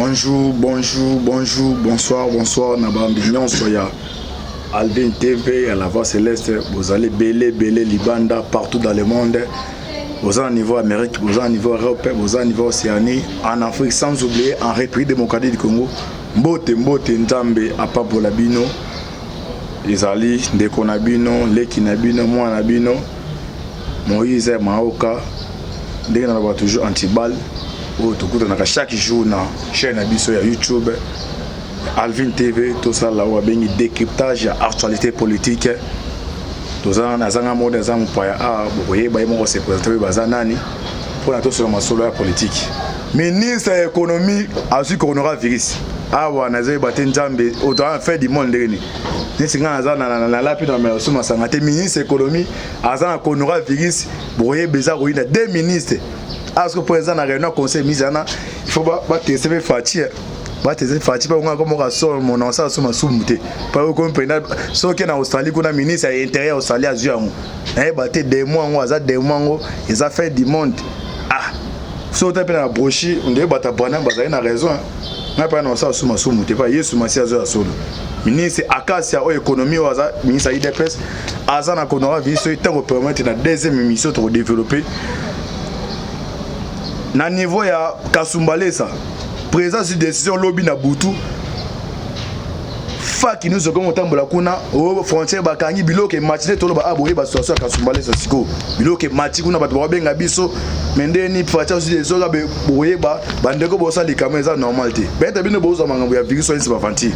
Bonjour, bonsoir, Nabambi, soya Alvin TV, à la voix céleste, vous allez belé, Libanda, partout dans le monde. Vous êtes au niveau Amérique, vous êtes au niveau Europe, vous êtes au niveau Océanie, en Afrique, sans oublier en République démocratique du Congo. Mbote, Nzambe, Apapo Labino, Izali, Ndeko Nabino, Leki Nabino, Moi Nabino, Moïse Maoka, Ndeko Nabino toujours anti-balle. Chaque jour na chaîne abisso ya YouTube Alvin TV tout ça là où bengi décryptage actualité politique tout ça na zanga mode za mpaya boye ba mo se présenter bazanani pour na to sur ma solo politique ministre de l'économie a su coronavirus na zé baté Nzambe autant fait du monde ni singa za na la pi na me suma sangate ministre de l'économie azana coronavirus boye beza ko ina deux ministres. Parce que pour exemple, dans la réunion conseil misana, il faut pas tester Fatia. Pas tester Fatia parce qu'on a comme mon ancien sur ma soumouté. Pas comprendre. Sauf que en Australie, qu'on a ministre à l'intérieur Australie à Zuamou. Eh batté des mois, on a des mois, ils ont fait du monde. Sauf que dans la brochie, on dit battre banane, bazaï na raison. On pas non ça sur ma soumouté. Pas hier sur ma sia solo. Ministre Akasia au économie au hasard, ministre IDPS, Azana Konora vie sur temps permettre la deuxième émission pour développer. Na niveau ya Kasumbalesa présence sur décision lobby na butu faki nous comme tambola kuna o frontière bakangi biloke matine tolo ba aboye ba situation Kasumbalesa siko biloke mati kuna bato ba benga biso mendeni facha sur des oga be boye ba bandeko bosa likameza normalité beta bino boza mangambo ya virus so ba fanti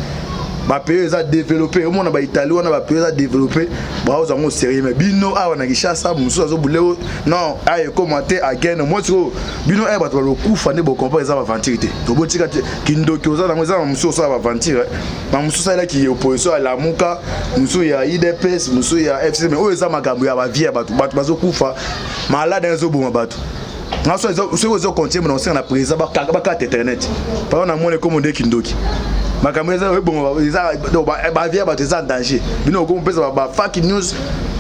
ba pays za développer au monde ba Italie on ba pays za développer ba oza ngo sérieux mais bino awa na kishasa muso zo buleo non ay commenter again moi tro bino ay ba to lo kufa ne bo comprendre za ba vantirité to bo tika kindoki oza na ngoza muso so ba vantire ba muso sa ila ki opposition à la muka muso ya IDPS muso ya FC mais o eza makambo ya ba vie ba to bazo kufa malade zo bo bato ngaso zo continuer mon ancien na président ba carte internet par on a mon comme de kindoki makameza bon ba via ba teza danger bino ko mpesa ba fake news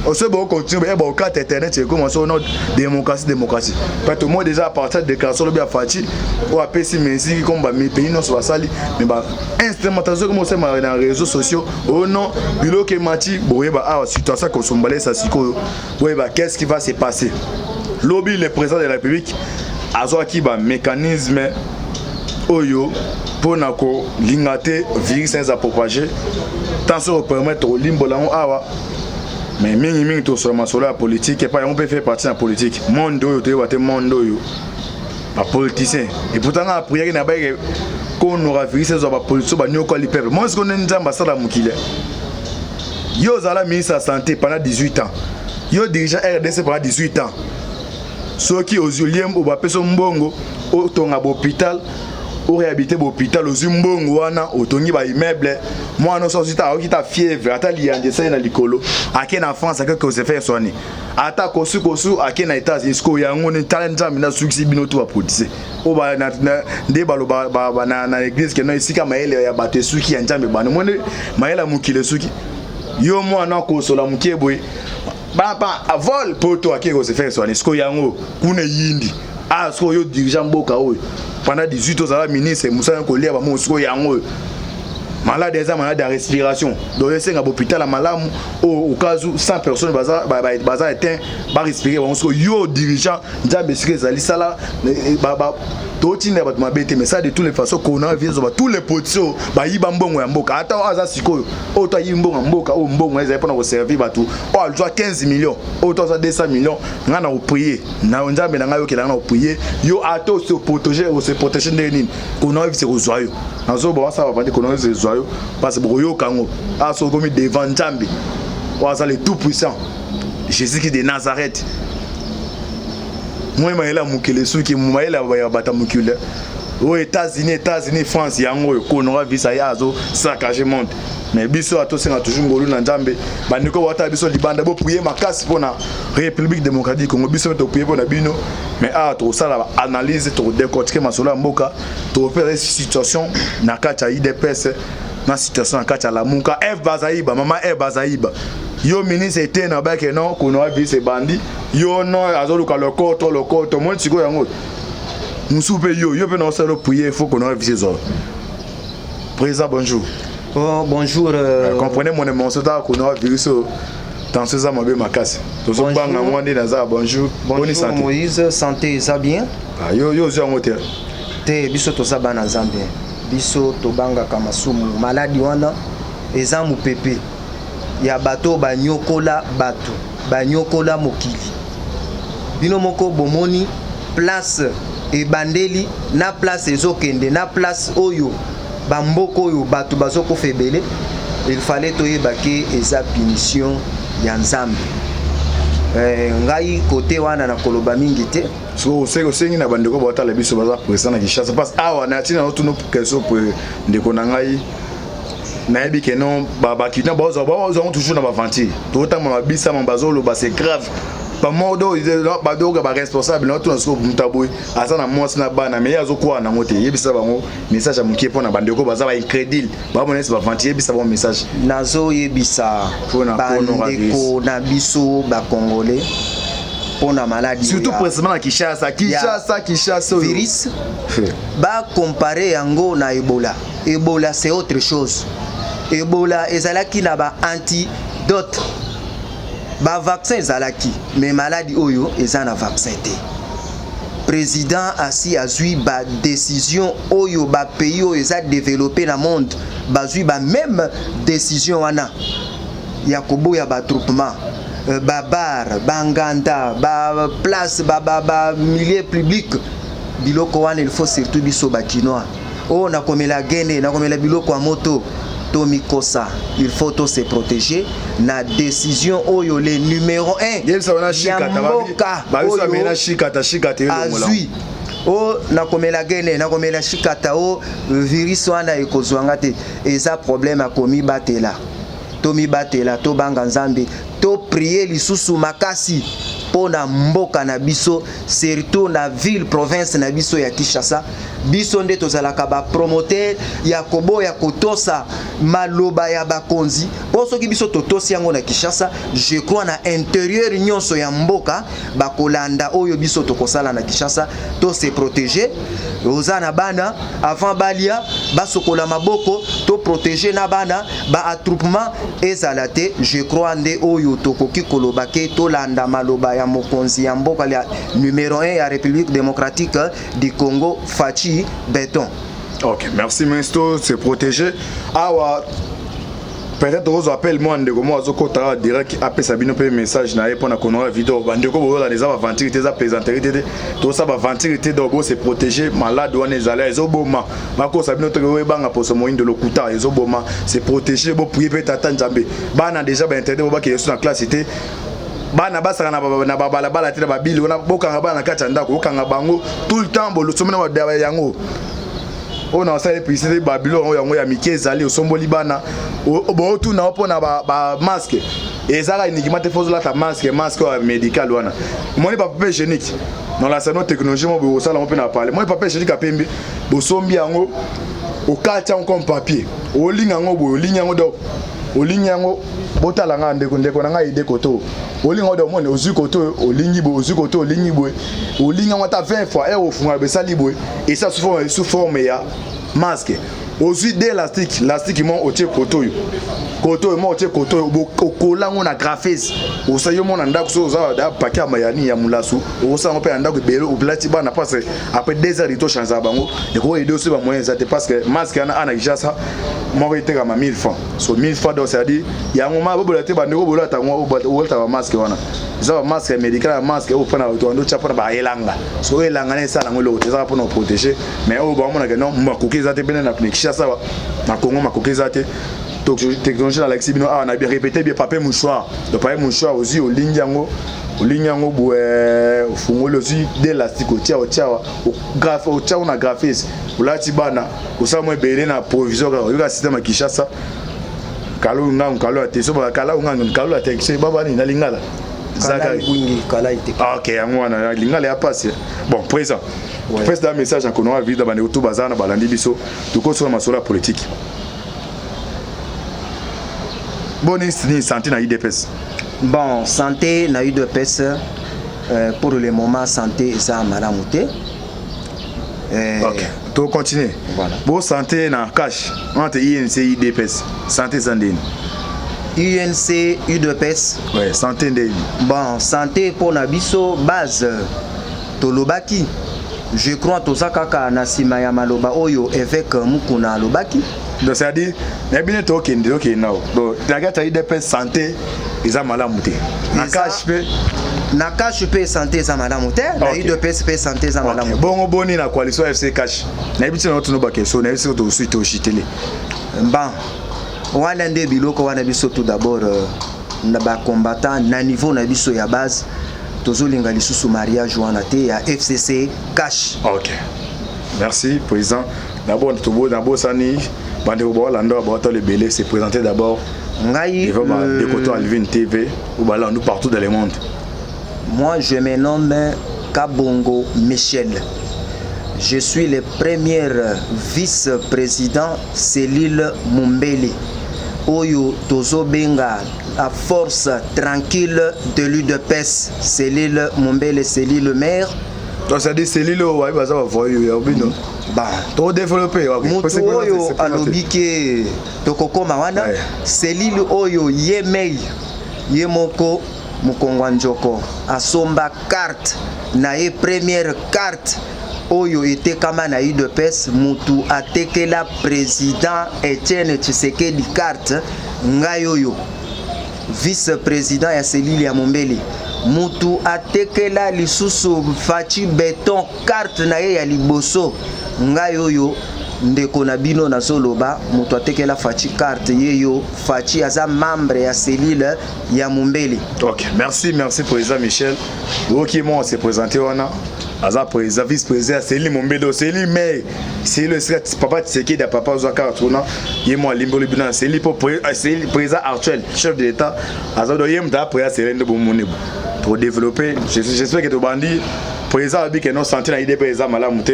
on se bon continuer ba carte internet et comment ça notre démocratie parce que moi déjà à partir de déclaration le bien fati ou a PC merci comme ba mes pays non soit sali mais ba instrumentalisation comme ça dans les réseaux sociaux oh non bilo ke mati boye ba situation ko sombale ça siko boye ba qu'est-ce qui va se passer lobby le président de la République azo ki ba mécanisme oyo pour nako lingate virus sans propager tant se permettre au limbo là awa mais mingi to sur ma solo politique et pas on peut faire partie de la politique monde oyo to yate monde oyo pas politicien et pourtant a prière na ba qu'on aura virus sans ba politique ba nyoko li peuple moi ce qu'on est nzamba sala mukile yo zala ministre de la santé pendant 18 ans yo dirigeant RDC pendant 18 ans ceux qui aux uliem ou ba peso mbongo au tonga hôpital au réhabiter l'hôpital aux umbongo wana otongi ba immeuble moi non so sita okita fièvre ata liande ça na likolo ake na France ake ko se faire soigner ata kosu ake na États-Unis ko yango ne talent na succès bino to apodise o ba na nde balo ba na église ke no isika maele ya bato suki ya njambe bana mo maela mukile suki yo moi na ko sola mukeboy ba avol poto ake ko se faire soigner ko yango kuna yindi so yo dirigeant mboka oyo pendant 18 ans à la ministre Moussa Nkolia ba mo so yango malade des malades de respiration donc c'est à l'hôpital à malamu au cas où 100 personnes baza éteint ba respirer on so yo dirigeant nzambe sikezali sala ba totina ba mabete mais ça de toutes les façons qu'on a vu tous les potios ba yiba mbongo ya mboka ata aza sikoyo o to yimbongo ya mboka o mbongo eza pona ko servir bato o aljoa 15 millions o to 200 millions ngana o prier na nzambe na ngayo kelanga o prier yo ato se protéger nini qu'on a vu c'est ozoyo nazo ba ça va pas qu'on a vu zoyo parce que boyo kango aso komi devant nzambe o aza le tout puissant Jésus qui de Nazareth. Moi maela mukile suki maela ya bata mukile aux États-Unis France yango ko nora visa yazo saccager monde mais biso ato senga toujours ngolu na nzambe bandiko wata biso libanda bo prier makasi pona République démocratique Congo biso to prier pona bino mais to sala analyse to décortiquer masolo mboka to faire situation na kati ya IDPS na situation na kati ya la muka F Bazaiba mama F Bazaiba yo ministre était na ba ke non ko nora visa bandi yo non azoluka le koto mo tiko yango Moussoupe yo peut non ça prier, il faut qu'on ait visé ça. Président, bonjour. Oh, bonjour. Comprenez mon émotion, qu'on a vu ça. Dans ce zaman, ma casse. Bonjour. Bonjour. Bonjour Moïse, santé, ça bien? Ah, yo, j'ai un moteur. Te biso to saba na Zambie. Biso to banga kamasumu. Maladi wana, ezamu pepe. Ya bato banyokola bato. Banyokola mokili. Bino moko bomoni, place e bandeli, na place ezokende, na place oyo. Bamboko oyo bato bazoko febele. Il fallait to yebake eza punition ya Nzambe. Ngai côté wana na koloba mingi te. So sengi na bandeko bota la biso baza président na Kinshasa passe awa na tina no tuno question pour ndeko na ngai na yebi ke non ba kina ba zo toujours na ba vanti. To tama mabisa mambazolo ba c'est grave. Ba modo ba doga ba responsable na to na so mutaboy asa na mwasi na bana me yazo kwa na ngote yebisa bango message ya mukie pona bandeko baza ba incrédule ba monesi ba vanti yebisa bon message nazo yebisa bandeko na biso ba congolais pona maladie surtout précisément na Kinshasa virus ba comparer yango na Ebola c'est autre chose. Ebola ezalaki na ba antidote ba vaccin ezalaki mais maladie oyo ezana vaccin te. Président asi azui ba décision oyo ba pays oyo eza développé na monde bazui ba même décision wana ya koboya ba troupement ba bar banganda ba place ba milieu public biloko wana il faut surtout biso ba kinois o na komela gene na komela biloko ya moto Tommy Kosa, il faut tous se protéger. La décision oyo le numéro 1. Yamboka azui. O na komela gene na komela shikata o virus wana ekozwanga te. Eza problème a komi batela. Tomi batela to banga Nzambe to prier lisusu makasi pona mboka na biso surtout na ville province na biso ya Kinshasa biso nde tozalaka ba promoteur ya kobo ya kotosa maloba ya bakonzi soki biso totosi yango na Kinshasa je crois na intérieur nyonso ya mboka bakolanda oyo biso tokosala na Kinshasa to se protéger ozana bana avant balia basokola maboko to protéger na bana ba attroupement ezalate je crois nde oyo tokoki koloba ke to landa maloba ya mokonzi ya mboka ya numéro 1 ya République démocratique du Congo Fachi Béton. OK, merci ministre, se protéger. Awa peut-être vous appelle moi ndeko moi azokota direct après sabino pe message na epona konora vidéo bandeko bola les ava ventir tes plaisanterie to ça va ventir te dobo se protéger malade wana ezala ezoboma mako sabino to banga poso moindo lokuta ezoboma se protéger bo prier pe tata Nzambe bana déjà ba intérêt bo ba ke na classe était bana basaka na bala te na babili ona bokanga bana kati ndako okanga bango tout le temps bolo somena wa yango on a ça puis c'est Babylone yango ya mike ezali osomboli bana bo tout na opona ba masque ezala uniquement te fozola ta masque médical wana moni pa papier hygiénique dans la salon technologie mo bo sala mo pe na parler moni papier hygiénique apembe bo sombi yango o kati en comme papier o linga yango bo linga yango do o linga yango botala nga ndeko na nga ide koto olinga do mone ozu koto olingi bo ozu koto olingi bo olinga ngata 20 fois et au funga be sali bo et ça sous forme ya masque ozu d'élastique mon otie koto mo otie koto bo kola ngona graphise osayo mona ndako so za da pakia mayani ya mulasu osa ngo pe ndako belo oblati bana parce après 2 heures ito change bango et ko aider aussi ba moyen ça parce que masque ana kijasa mo ite kama 1000 francs so 1000 francs donc ça dit ya ngoma bobola te bandeko bobola ta ngo bolta ba masque wana ça ba masque médical masque au pana to ndo chapa ba elanga so elanga na sala ngo lo te za pour protéger mais au ba mona que non makoki za te bena na Kinshasa na Congo makoki za te technologie dans l'exhibino on a bien répété bien papier mouchoir le papier mouchoir aussi au linyango bo fungolo aussi d'élastique au tia au graphe au tia on a graphiste la tibana au ça moi belé na provisoire au système à Kinshasa kalo ngam kalo ateso ba kala ngam kalo ateso baba ni na lingala Zakari wingi kala ite OK yango na lingala ya passe bon présent fais un message en kono vida bande to bazana balandi biso tuko sur masola politique. Bonne santé na UDPS. Bon, santé na UDPS pour le moment santé ça malamu te. Ok, tu continues. Voilà. Bon, santé na cash entre INC et IDPS. Santé Sandine. UNC, UDPS. Ouais, santé Ndeni. Bon, santé pour Nabiso, base. Tolobaki. Je crois que Tosakaka na sima ya maloba oyo évêque Mukuna Lobaki. Donc c'est-à-dire, n'a bien été ok now. Donc la gars IDPS santé, ils ont mal à monter. Na cash pe. Na cash pe santé za malamu te, na UDPS pe santé za malamu. Bon boni na coalition FC cash. Na biti na otu no bakeso, na biti to suite o shitele. Bon. Wana nde biloko wana biso tout d'abord na ba combattant na niveau na biso ya base. Tozolinga lisusu mariage wana te ya FCC cash. OK. Merci président. D'abord d'abord sani bande ko Orlando ba le belé se présenter d'abord. Ngai de Coton Alvin TV ou balando partout dans le monde. Moi je me nomme Kabongo Michel. Je suis le premier vice-président Cellule Mumbele. Oyo Tozo Benga, la force tranquille de l'UDPS. Cellule Mumbele, Cellule maire. Donc ça dit Cellule ouais baza va voir yo bino. Bah, trop développé. Mutu oyo alobi ke tokokoma wana. Cellule oyo yemei yemoko Mukongwa Njoko asomba carte na ye première carte oyo était kama na UDPS mutu atekela président Etienne Tshisekedi carte ngai oyo vice-président ya Cellule ya Mumbele mutu atekela lisusu Fachi Beton carte na ye ya liboso ngai oyo ndeko na bino na zoloba mutu atekela Fachi carte yeyo Fachi aza membre ya Cellule ya Mumbele. OK, merci président Michel. OK, moi on s'est présenté wana. Aza président vice-président Cellule Mumbele, Cellule mais c'est le papa Tshisekedi papa zo carte wana. Yemo limbolo bina Cellule pour président actuel, chef de l'état. Aza do yem da président Cellule bomone pour développer. J'espère que to bandi président abi que non santé na idée président malamu te.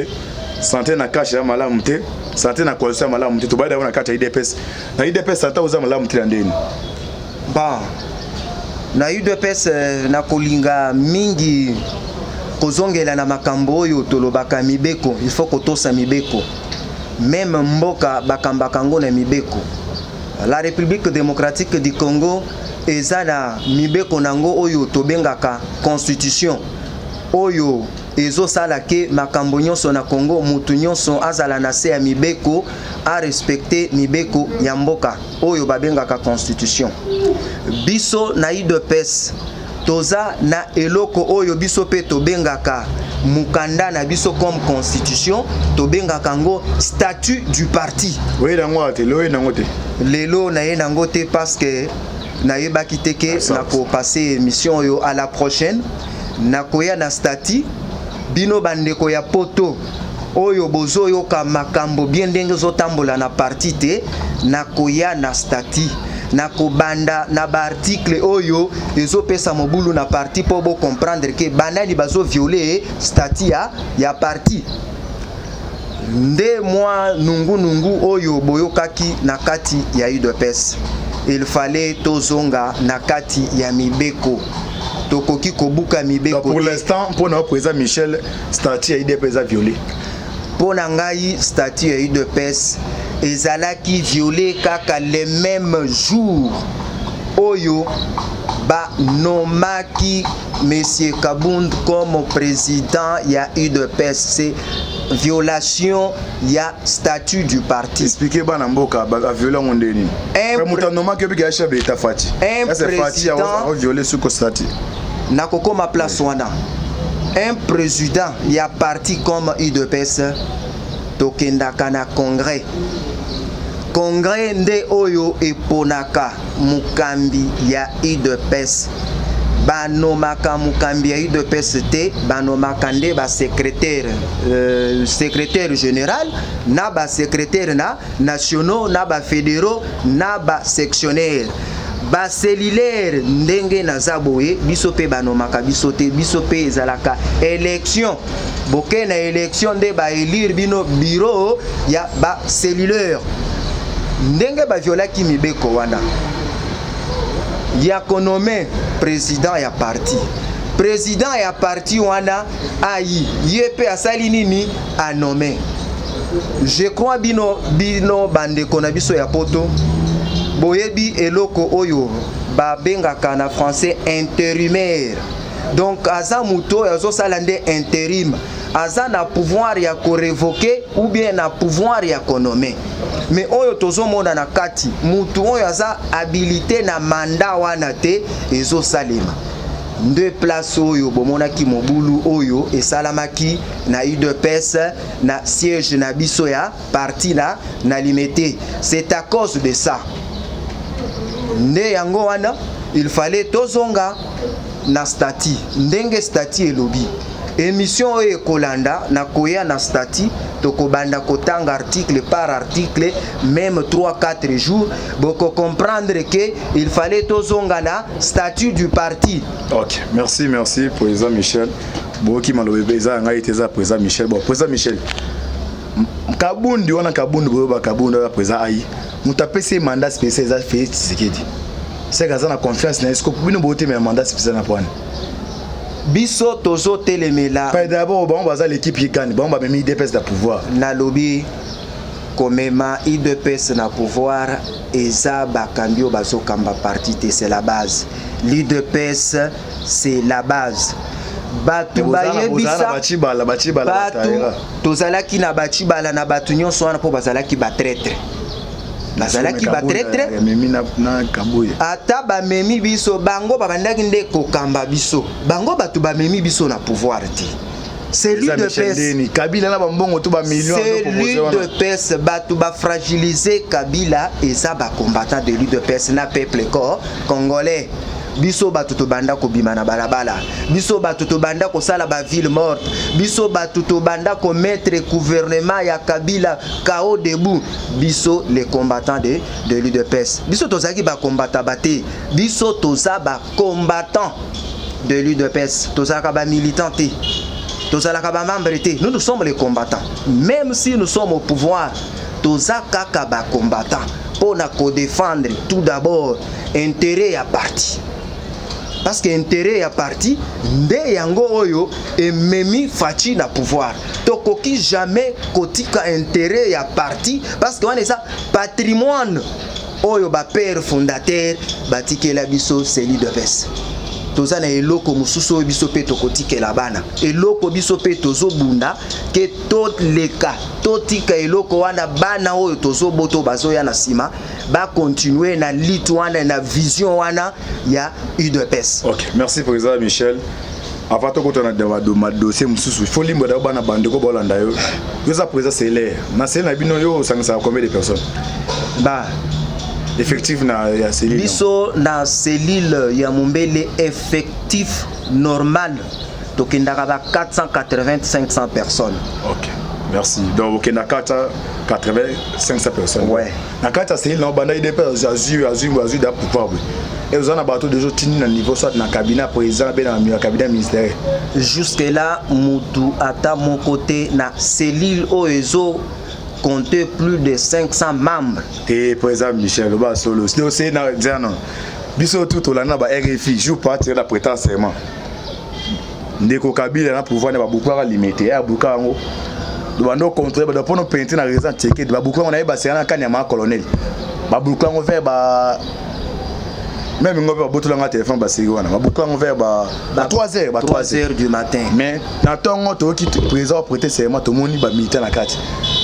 Santé na cash ya malamu te, santé na coalition ya malamu te, to baida na kata IDPS. Na IDPS santé uza malamu te ndeni. Ba na UDPS na kolinga mingi kozongela na makambo oyo tolobaka mibeko, il faut kotosa mibeko. Même mboka bakambaka ngo na mibeko. La République démocratique du Congo eza na mibeko nango oyo tobengaka constitution. Oyo ezo sala ke makambo nyonso na Congo mutu nyonso azala na se ya mibeko a respecter mibeko ya mboka oyo babengaka constitution. Biso na UDPS toza na eloko oyo biso pe tobengaka mukanda na biso comme constitution tobengaka ngo statut du parti. Oui nango te loye nango te. Lelo na ye nango te parce que na yebaki te ke na ko passer émission yo à la prochaine na koya na statut bino bandeko ya poto oyo bozo yoka makambo bien ndenge zotambola na parti te na koya na statut na kobanda na ba article oyo ezopesa mobulu na parti po bo comprendre que banani bazo violer statut ya parti nde moi nungu oyo boyokaki na kati ya UDPS il fallait tozonga na kati ya mibeko tokoki kobuka mibeko. Pour l'instant pour notre président Michel statut ya UDPS a violé. Pour nangai statut ya UDPS ezalaki violé kaka les mêmes jours oyo ba nomaki Monsieur Kabund comme président ya UDPS. C'est violation ya statut du parti. Expliquez bana mboka ba violer mondeni. Muta nomaki bi chef de l'état Fati. Fati a violé ce statut. Na kokoma place wana. Un président ya parti comme UDPS tokendaka na congrès. Congrès nde oyo eponaka mukambi ya UDPS. Banomaka mukambi ya UDPS te, banomaka nde ba secrétaire général, na ba secrétaire nationaux, na ba fédéraux, na ba sectionnaire. Ba cellulaire ndenge na zaboye biso pe banomaka biso te, biso pe ezalaka élection. Boke na élection nde ba élire bino bureau ya ba cellulaire. Ndenge ba violaki mibeko wana. Ya konome président ya parti. président ya parti wana ayi ye pe asali nini anommé. Je crois bino bandeko na biso ya poto boyebi eloko oyo babengaka na français intérimaire. Donc aza muto azo sala nde intérim, aza na pouvoir ya ko révoquer ou bien na pouvoir ya ko nommer. Mais oyo tozomona na kati mutu oyo aza habilité na mandat wana te ezo salema. Deux places oyo bomonaki mobulu oyo esalamaki na UDPS na siège na biso ya parti na limité. C'est à cause de ça. Nde yango wana il fallait tozonga na stati ndenge stati elobi émission oyo kolanda na koya na stati tokobanda kotanga article par article même 3-4 jours boko comprendre que il fallait tozonga na statut du parti. OK, merci président Michel. Boki malobe eza ngai teza président Michel. Bon président Michel Kabundi wana Kabundi boba Kabundi ya président ai mutapese mandat spécial za fait Tshisekedi. C'est que ça na confiance na esco bino bote mais mandat spécial na point. Biso tozo telemela. Pas d'abord bon baza l'équipe qui gagne, bon ba memi IDPS da pouvoir. Na lobby komema IDPS na pouvoir eza bakambio bazo kamba parti te, c'est la base. L'IDPS c'est la base. Batu bayebisa batu tozalaki na bachibala na batu nyonso wana po bazalaki ba traître. Bazalaki ba traître ata bamemi biso bango babandaki nde kokamba biso bango batu bamemi biso na pouvoir te. C'est l'UDPS Kabila na bambongo to ba millions de l'UDPS batu ba fragiliser Kabila eza ba combattant de l'UDPS na peuple congolais. Biso batu to banda ko bima na balabala, biso batu to banda ko sala ba ville morte, biso batu to banda ko mettre gouvernement ya Kabila KO debout, biso les combattants de l'UDPS. Biso tozaki ba combattant baté, biso toza ba combattant de l'UDPS, tozaka ba militant té, tozalaka ba membre té. Nous sommes les combattants. Même si nous sommes au pouvoir, tozaka ka ba combattant pour na ko défendre tout d'abord intérêt à parti. Parce que intérêt ya parti nde yango oyo ememi fachi na pouvoir. Tokoki jamais kotika intérêt ya parti parce que wana eza patrimoine oyo ba père fondateur batikela biso c'est l'UDPS. Toza na eloko mususu biso pe tokotikela bana. Eloko biso pe tozobunda ke tot leka totika eloko wana bana oyo tozoboto bazoya na sima ba continuer na lit wana na vision wana ya UDPS. OK, merci président Michel. Avant to kotana de dossier mususu, il faut limba da bana bandeko bolanda yo. Yo za président c'est l'air. Na c'est na bino yo sangisa combien de personnes? Ba effectif na ya cellule. Biso na cellule ya Mumbele effectif normal tokendaka ba 480-500 personnes. OK. Merci. Donc OK na 480-500 personnes. Ouais. Na 4 cellule na banda IDPS azur da pouvoir. Et vous en avez bateau de gens tini na niveau soit na cabinet président ben na cabinet ministériel. Jusque là mutu ata mon côté na cellule oezo compter plus de 500 membres. Et président Michel Oba solo. C'est na non. Biso tout olana ba RFI joue partir la prétendance serment. Ndeko Kabila na pouvoir na ba pouvoir limité ya bukango. Bando contre ba pour nous peinture na raison checker ba bukango na ba serana kanyama colonel. Ba bukango vers ba même on va botter le téléphone parce que on va beaucoup on vers 3h du matin. Mais dans ton auto qui présent prêter serment tout monde va militer na carte.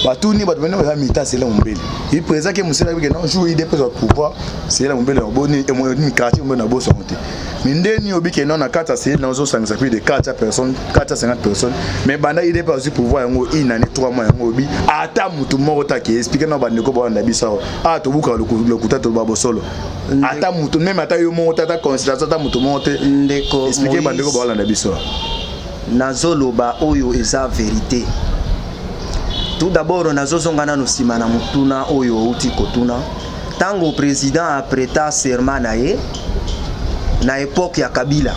Ba tout ni ba venir va militer c'est là Mumbele. Il présent que monsieur que non jour il dépose au pouvoir c'est là Mumbele boni et moi ni carte on na boss monter. Mais ndeni obi que non na carte c'est dans zo 5 plus de 4 personnes 450 personnes mais banda il dépose au pouvoir ngo une année 3 mois ngo obi ata mutu moko ta ki expliquer na bandeko ba na bisa ah to buka le kuta to babo solo ata mutu même ata yo mo tata considération ta mutu monte ndeko expliquer bandeko ba wala na biso nazoloba oyo eza vérité. Tout d'abord nazozonga na nosima na mutuna oyo uti kotuna tango président a prêté serment na ye na époque ya Kabila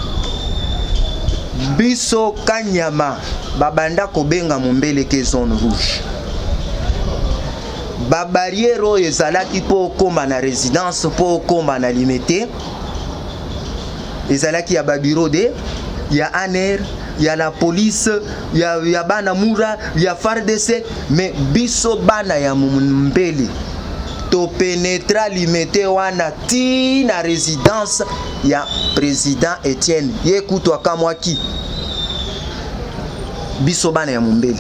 biso kanyama babanda kobenga Mumbele ke zone rouge ba barrière oyo ezalaki po koma na résidence po koma na limité ezalaki ya ba bureau de il y a ANR, il y a la police, il y a bana Moura, il y a FARDC, mais biso bana ya Mumbele to pénétra limité wana ti na résidence ya président Etienne yekutwa kamwa ki biso bana ya Mumbele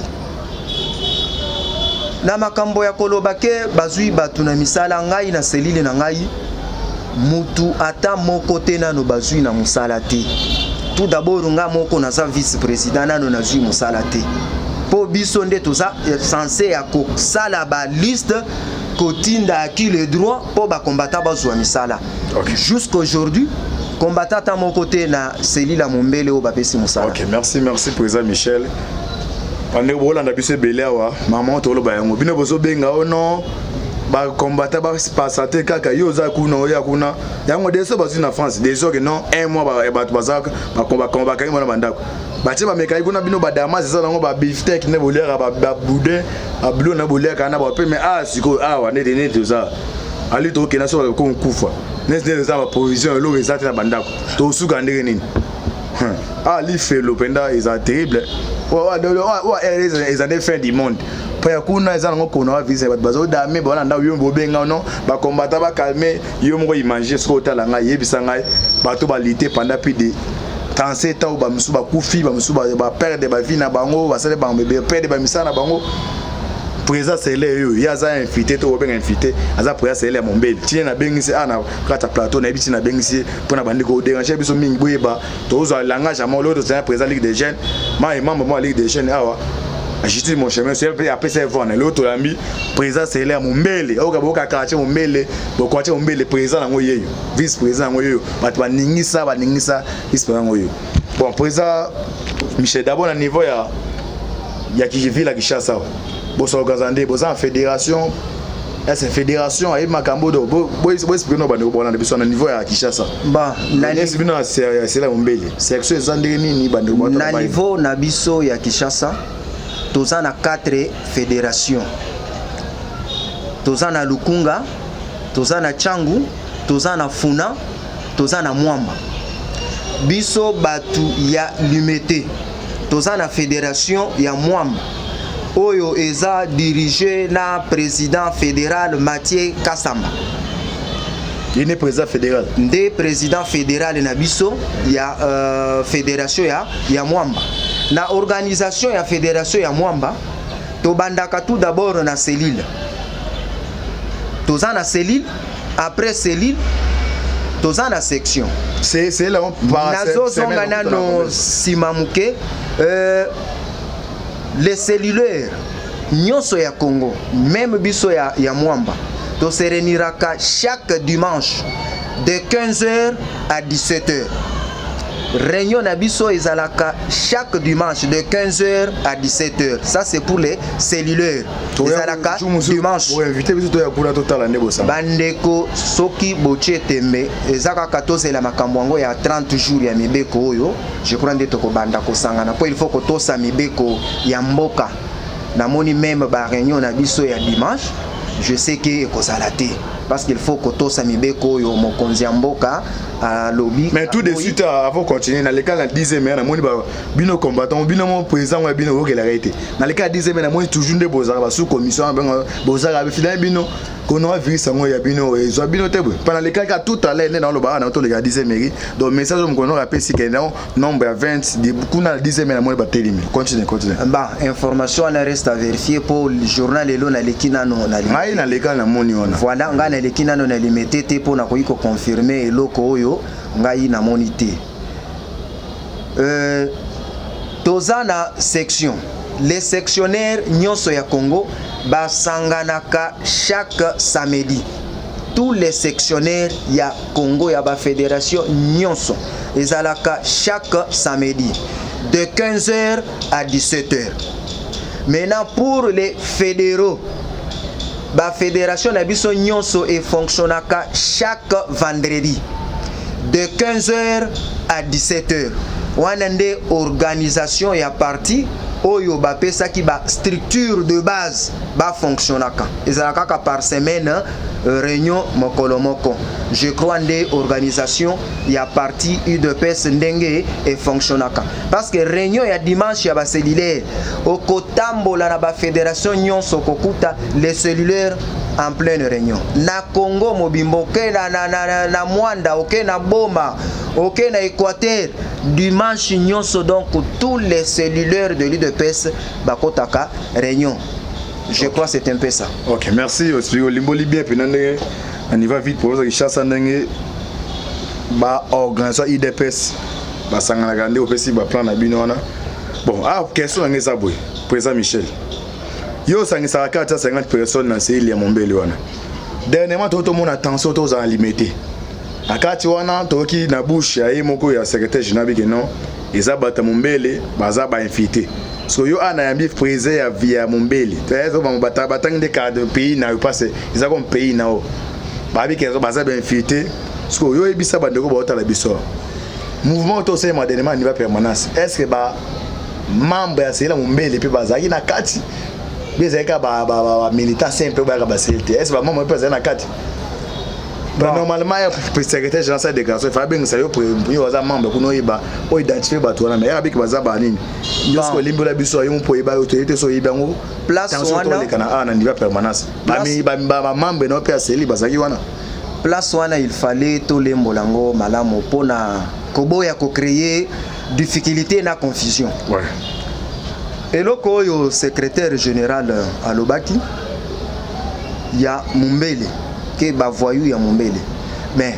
na makambo ya koloba ke bazui batu na misala ngai na selile na ngai mutu ata moko te nano bazui na musala te. Tout d'abord nga moko naza vice président nano nazui musala te po biso nde toza censé ya kosala ba liste kotinda aki le droit po ba combattant bazwa misala. Okay. Jusqu'aujourd'hui combattant ta moko te na selile Mumbele o bapesi musala. OK, merci président Michel. Ande bolanda biso belewa maman to loba yango bino bozo benga ono ba combattant ba passater kaka yoza kuna oya kuna yango deso bazu na France deso que non un mois ba bazaka ba combat kangi mona bandako ba tie ba mekai kuna bino ba damas ça nango ba beefsteak ne bolera ba boudin a bleu na bolera kana ba pe mais siko wane de tout ça ali to kena so ko kufa ne za ba provision lo resate na bandako to suka ndenge nini li fait l'openda is terrible. Ils ont des fins du monde. Pour kuna ils ont qu'on a visé bazo dame bolanda yombo benga non ba combattre ba calmer yombo imaginer ce que talanga yebisa ngai bato ba lutter pendant plus de 37 ans ba musu ba kufi ba musu ba perdre ba vie na bango ba sale ba bébé perdre ba misana bango président c'est là ya za invité to benga invité aza président c'est là Mumbele tine na bengisi ana kata plateau na biti na bengisi pour na bandiko déranger biso mingi boyeba to zo langage à molo to c'est président Ligue des jeunes ma membre moi Ligue des jeunes awa agiter mon chemin c'est après c'est voir l'autre l'ami président c'est là Mumbele au kaboka quartier Mumbele bo quartier Mumbele président nango yeyo vice président nango yeyo ba ningisa vice président nango yeyo bon président Michel d'abord à niveau ya Kijivila Kishasa boso organiser bosa en fédération c'est fédération et makambo do bo expliquer no bande bona biso na niveau ya Kishasa ba na niveau c'est là Mumbele section ezandeli nini bande bona na niveau na biso ya Kishasa toza na 4 fédérations toza na Lukunga toza na Changu toza na Funa toza na Mwamba biso batu ya Limete toza na fédération ya Mwamba oyo eza dirigé na président fédéral Mathieu Kassamba. Il est président fédéral. Nde président fédéral na biso ya fédération ya Mwamba. Na organisation ya fédération ya Mwamba to bandaka tout d'abord na cellule. Toza na cellule, après cellule toza na section. C'est là on parle. Nazo zonga nano simamuke les cellulaires nyonso ya Congo même biso ya Mwamba to se réuniraka chaque dimanche de 15h à 17h. Réunion na biso ezalaka chaque dimanche de 15h à 17h. Ça c'est pour les cellulaires. Ezalaka dimanche. Pour inviter biso to ya kula total ande bosa. Bandeko soki boche tembe ezaka 14 la makambo yango ya 30 jours ya mibeko oyo. Je crois ndeko ko banda ko sangana. Po il faut ko tosa mibeko ya mboka. Na moni même ba réunion na biso ya dimanche. Je sais que ekozala te parce qu'il faut que tosa mibeko yo mokonzi ya mboka à lobby. Mais tout de suite avant de continuer dans le cas la 10e na moni ba bino combattant bino mon président wa bino ko la réalité. Dans le cas 10e na moni toujours de bozara ba sous commission bozara ba finalement bino kono a vu sango ya bino et zo bino te pendant le cas tout à l'heure dans le bar na to le 10e mairie donc message on kono rappelle si que nombre 20 de beaucoup na 10e na moni ba telimi continue. Bah information na reste à vérifier pour le journal elo na lekina no na mai na le cas na moni ona voilà ngana lekina no na limité te pour na ko confirmer eloko oyo ngai na moni te toza na section les sectionnaires nyonso ya Congo basanganaka chaque samedi. Tous les sectionnaires ya Congo ya ba fédération nyonso ezalaka chaque samedi de 15h à 17h. Maintenant pour les fédéraux ba fédération na biso nyonso e fonctionnaka chaque vendredi de 15h à 17h. Wana nde organisation ya parti oyo bapesaki ba structure de base bafonctionnaka ezalaka kaka par semaine réunion mokolo moko. Je crois nde organisation ya parti UDPS ndenge e fonctionnaka parce que réunion ya dimanche ya bacellulaire okotambola na bafédération nyonso kokuta les cellulaires en pleine réunion na Congo mobimbo oke na Mwanda oke na Boma oke na Équateur dimanche nyonso donc tous les cellulaires de l'UDPS bakotaka réunion. Je crois que c'est un peu ça. Ok, merci. Limbo Libien, puis on y va vite pour que chasse en dengue. Organisation IDPS, sangana gande au PC, plan na binona. Bon, question en ezaboué, président Michel. Yo sangi sarakata 50 personnes dans ces îles ya Mombele wana. Dernièrement tout le monde attention aux en limité. Akati wana toki na bouche ya moko ya secrétaire général bigeno, ezabata Mombele, baza ba invité. So yo anayambi président ya via Mombele. Peut-être ba batang de cadre pays na passé, ils ont comme pays na o. Babi kezo baza ba invité. So yo ebisa bandeko ba otala biso. Mouvement to se dernièrement niveau permanence. Est-ce que ba membre ya sela Mombele pe bazaki na kati bezaka ba militant simple ba ba CLT. Est-ce que ba membre pe na kati? Normalement le secrétaire général de déclaration fa benga sa yo za membre kuno iba o identifier ba to na mais abiki baza ba nini. Yo so limbo la biso yo mpo iba autorité so iba ngo place wana na niveau permanence. Ba membre no pe CLT bazaki wana. Place wana il fallait to lembo lango malamu pona koboya ko créer difficulté na confusion. Ouais. Et loko yo secrétaire général alobaki ya Mombele ke ba voyou ya Mombele. Mais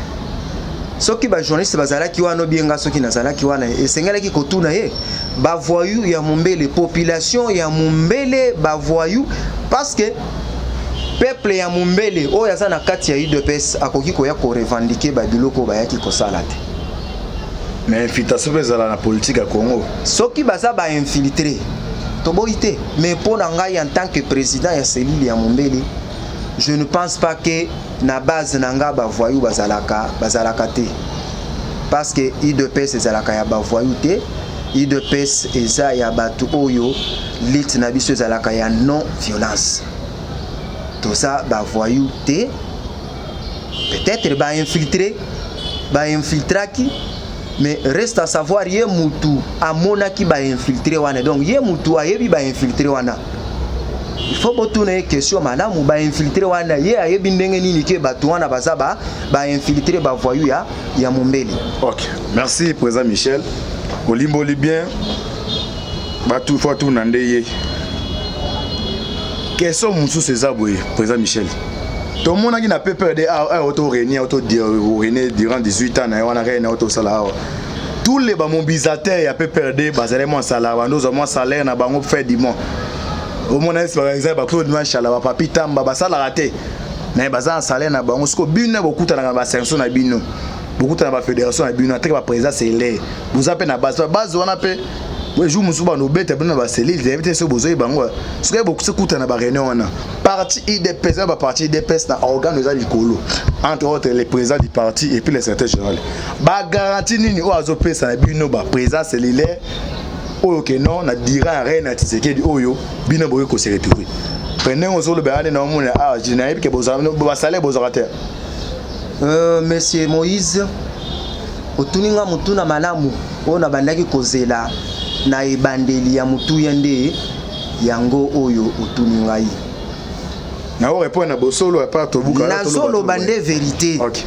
soki ba journaliste bazalaki wana bienga soki nazalaki wana esengelaki kotuna ye ba voyou ya Mombele, population ya Mombele ba voyou parce que peuple ya Mombele oyo aza na kati ya UDPS akoki koya ko revendiquer ba biloko bayaki kosala te. Mais infiltration bezala na politique à Congo. Soki baza ba infiltré toboité mais pour ngai en tant que président ya cellule ya Mombele, je ne pense pas que na base nanga ba voyou bazalaka te. Parce que UDPS ezalaka ya ba voyou te. UDPS eza ya batu oyo lit na biso ezalaka ya non violence. Tout ça ba voyou te. Peut-être ba infiltraki. Mais reste à savoir ye mutu amona ki ba infiltré wana. Donc ye mutu ayebi ba infiltré wana. Il faut botourner question malamu ba infiltré wana ye ayebi ndenge nini ke batu wana baza ba infiltré ba voyou ya Mombele. OK. Merci président Michel. Olimbo Libien batu faut tout nande ye. Question musu César-Boye président Michel. Tout le monde a une peur de auto-réunir durant 18 ans, on a rien auto-salaire. Tous les mobilisateurs ont peur de basalement salaire, nous avons salaire, nous avons fait du monde. Au moins, par exemple, Claude Manchala, Papi Tamba, ça l'a raté. Mais bazar salaire, nous avons beaucoup de sanction à Bino, beaucoup de fédération à Bino, très présent, c'est l'air. Vous appelez la base, on appelle. Oui, je me souviens de bêtes, de la cellule, j'ai invité ce besoin, ce qui est beaucoup de temps dans la réunion. Parti IDPS, parti IDPS, n'a organisé le colo, entre autres les présidents du parti et puis les secrétaires généraux. Ba garantie ni au azopé ça bino ba président cellulaire, oyo que non, na dira rien na tiseke di oyo, bino boyo ko secrétaire. Prenez on le béane na mon je n'ai que besoin ba salaire bozarateur. Monsieur Moïse, otuninga mutuna malamu, ona bandaki kozela na ebandeli ya mutu yande yango oyo otuningai. Na o répondre na bosolo à part tobuka na solo bande vérité. OK.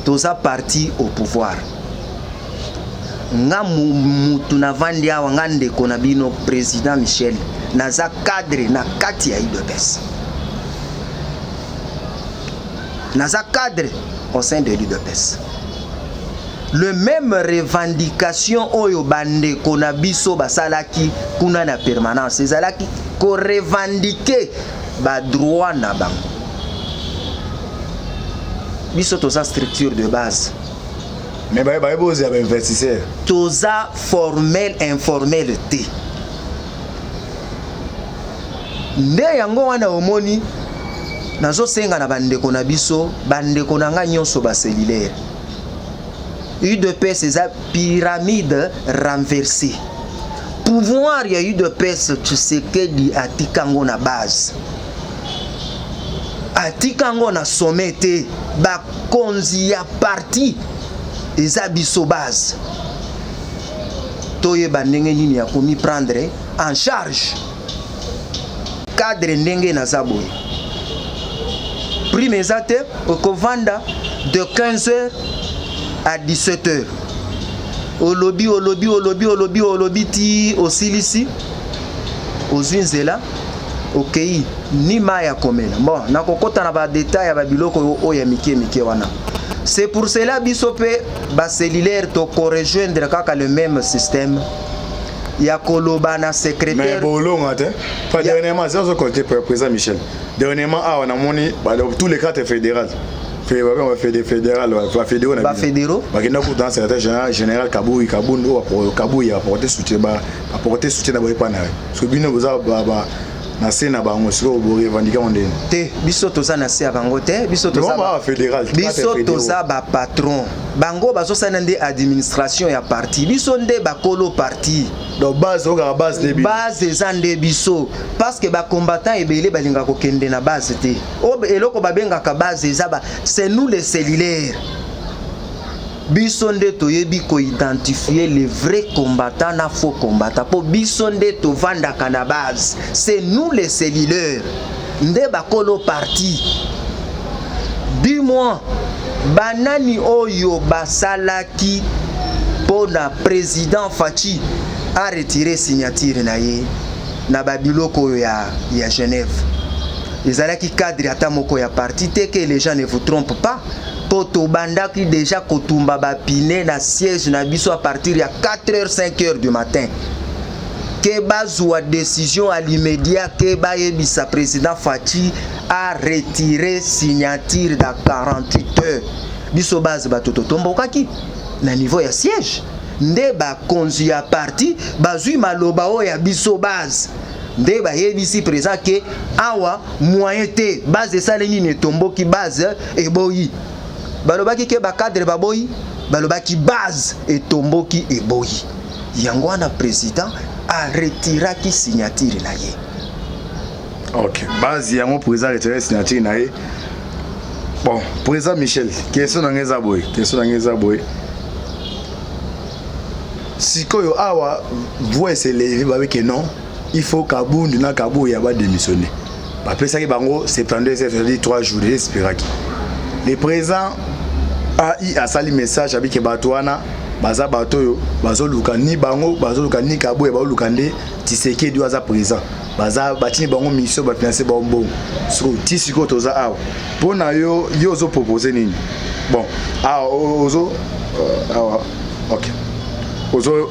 Toza parti au pouvoir. Nga mutu na vandi awa ngande kona bino président Michel naza cadre na kati ya UDPS. Naza cadre au sein de l'UDPS. Le même revendication oyo bande kona biso basalaki kuna na permanence ezalaki ko revendiquer ba droit na bango. Biso toza structure de base. Mais ba bozi ya investisseur. Toza formel informel te. Nde yango wana omoni nazo senga na bande kona biso bande kona nga nyonso ba cellulaire. UDPS c'est une pyramide renversée. Pour pouvoir ya UDPS Tshisekedi atikango na base atikango na sommet te bakonzi ya parti eza biso base toyeba ndenge nini ya komi prendre en charge cadre ndenge naza boye prime eza te okovanda de 15h à 17h olobi ti osilisi ozwi nzela okei ni mai ya komela bon nakokota na badetail ya babiloko oyo ya mike wana. C'est pour cela biso pe bacellulaire to rejoindre kaka le même système ya koloba na secrétaire mais bolonga te pas dernièrement c'est ce côté président Michel dernièrement on a moni tous les cartes fédérales fédéraux bakenda ko dans secrétaire général Kabouyi apporter soutien na boyepana so bino boza na sena bango siko bo revendiquer on te biso toza na se bango te biso toza ba fédéral biso toza ba patron bango bazosana nde administration ya parti biso nde bakolo parti donc base de base eza nde biso parce que ba combattant ebele balinga kokende na base te eloko babengaka base eza ba c'est nous les cellulaires biso nde toyebi ko identifier les vrais combattants na faux combattants po biso nde tovandaka na base c'est nous les cellulaires nde bakolo parti dis-moi banani oyo basalaki pona président Fachi a retiré signature na ye na babiloko ya Genève ezalaki cadre ata moko ya parti te que les gens ne vous trompent pas poto bandaki déjà kotumba bapine na siège na biso à partir ya 4h 5h du matin que bazwa décision à l'immédiat que bayebisa président Fachi a retiré signature da 48 heures biso base batoto tombokaki na niveau ya siège nde bakonzi ya parti bazwi maloba o ya biso base nde bayebisi président ke awa moyen te base esalemi ne tomboki base eboyi balobaki ke bakadre baboyi balobaki base etomboki eboyi yango wana président a retiraki signature na ye. Ok, base yango président retiré signature na ye. Bon, président Michel, question na ngeza boy. Sikoyo awa voix se lever ba que non, il faut Kabundu na Kabouyi ya ba démissionner. Ba pesa ki bango 72 heures, c'est-à-dire 3 jours d'espéraki. Le président a sali message avec Batouana, baza batoyo, bazoluka ni bango, bazoluka ni Kabouyi, bazoluka nde Tshisekedi waza président. Baza batini bango mission ba financer bango. So tisiko toza awa. Pona yo zo proposer nini? Bon, ozo OK. Ozo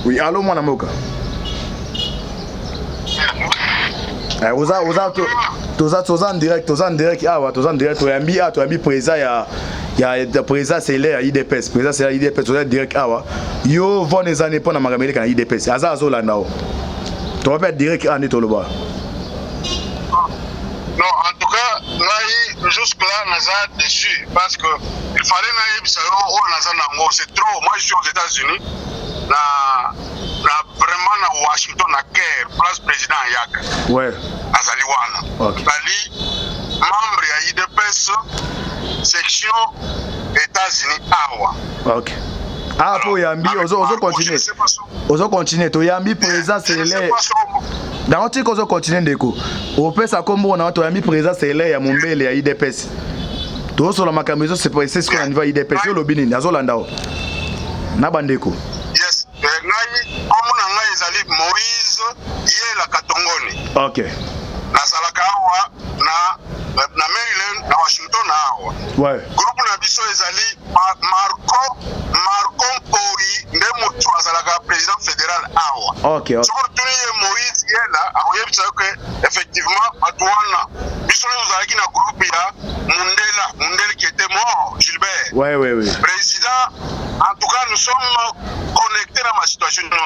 oui, allô mwana moka. Toza en direct awa, toza en direct toyambi président ya président c'est ya IDPS, président c'est ya IDPS toza direct awa. Yo vont les années pour na magameli kana IDPS. Azo landa o. To va direct en toloba. Non, en tout cas, là, jusque-là, naza déçu parce que il fallait c'est trop. Moi, je suis aux États-Unis, vraiment na Washington, na Caire, place président Yak. Ouais. Azaliwana. Okay. Bali, membre ya IDPS, section États-Unis, Awa. Ok. Po yambi, ozo continuer. To yambi président c'est l'air. Dans un truc ozo continuer ndeko. Au pesa kombo na to yambi président c'est l'air ya Mombele ya IDPS. To so la makamizo c'est ce qu'on va IDPS yo lobini nazo landao. Na bandeko. Yes. Ngai omuna ngai ezali Moïse Yela Katongoni. OK. Na salaka awa na Maryland na Washington awa. Ouais. Groupe na biso ezali Marco Mpori nde mutu azalaka président fédéral awa. OK. Surtout Moïse Yela akoyebisa que effectivement Batouana biso ezalaki na groupe ya Mundele qui était mort Gilbert. Ouais. Président, en tout cas nous sommes connectés dans ma situation non.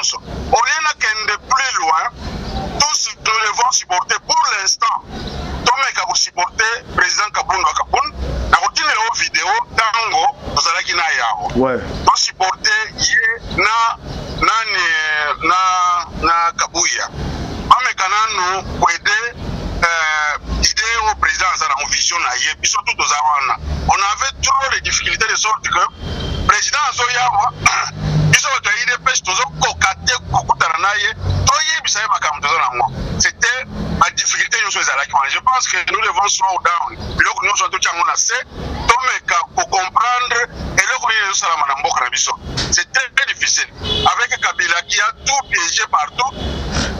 Au lieu de plus loin, tous nous devons supporter pour l'instant. Tomeka pour supporter président Kabundu Kabun. Na kotine o vidéo tango tozalaki na yawo. Ouais. Pour supporter ye na nani biso tout ozawana. On avait trop de difficultés de sorte que président Azoyawa biso to IDPS tozo kokate kokutana naye toyebisa ye makambo tozana. C'était la difficulté nous ezalaki. Je pense que nous devons slow down. Biloko nous sommes tout en assez tomeka pour comprendre et le nous salama na mboka na biso. C'est très difficile avec Kabila qui a tout piégé partout.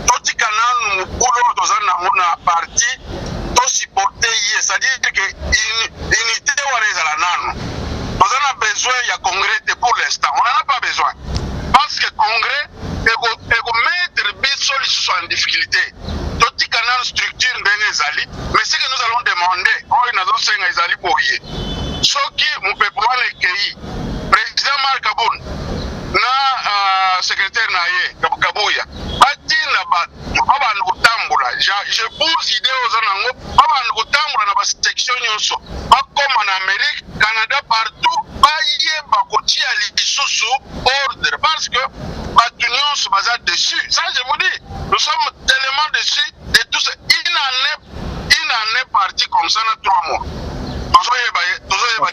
Toti kananu mukolo tozana na parti to supporter hier, c'est-à-dire que unité wana ezala nanu. On a besoin il y a congrès pour l'instant. On n'en a pas besoin. Parce que congrès est mettre biso lisusu en difficulté. Toti kananu structure ndenge ezali, mais ce que nous allons demander, oyo nazo senga ezali boye. Soki mupepo wana ekei président Marc Kabon na secrétaire naye Kabuya batina abantu kutambula je pousse idée aux anango abantu kutambula na ba section nyonso bakoma na Amérique Canada partout baye bakotia lisusu ordre parce que batu nyonso baza dessus. Ça je vous dis, nous sommes tellement dessus de tout ça. Il en est parti comme ça dans 3 mois.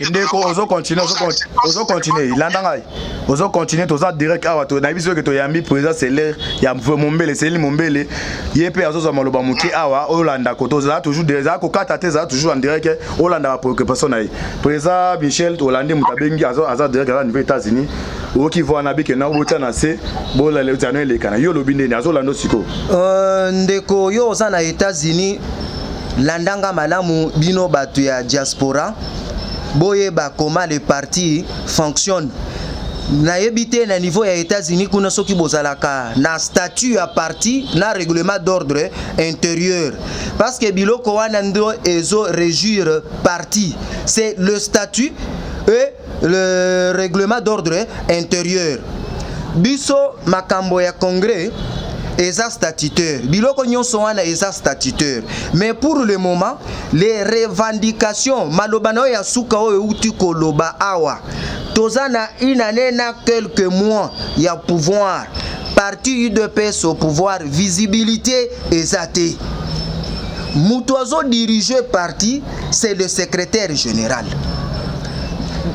Ndeko ozo continuer landanga ozo continuer toza direct awa to na biso ke to yambi président Seller ya Mombele Seli Mombele yepe azo maloba muki awa Olanda ko toza toujours déjà ko kata teza toujours en direct Olanda pour que personne aille président Michel Hollande mutabengi azo direct à niveau États-Unis oki voit na bike na obota na se bola le tano le kana yo lobinde ni azo lando siko ndeko yo oza na États-Unis landanga malamu bino batu ya diaspora boye ba comment les partis fonctionnent na yebite na niveau ya États-Unis kuna soki bozalaka na statut ya parti na règlement d'ordre intérieur parce que biloko wana ndo ezo régir parti, c'est le statut et le règlement d'ordre intérieur. Biso makambo ya congrès eza statutaire, biloko nyonso wana eza statutaire, mais pour le moment les revendications malobano ya suka oyo uti koloba awa tozana inane na quelques mois ya pouvoir parti UDPS au pouvoir visibilité ezate mutozo diriger parti c'est le secrétaire général.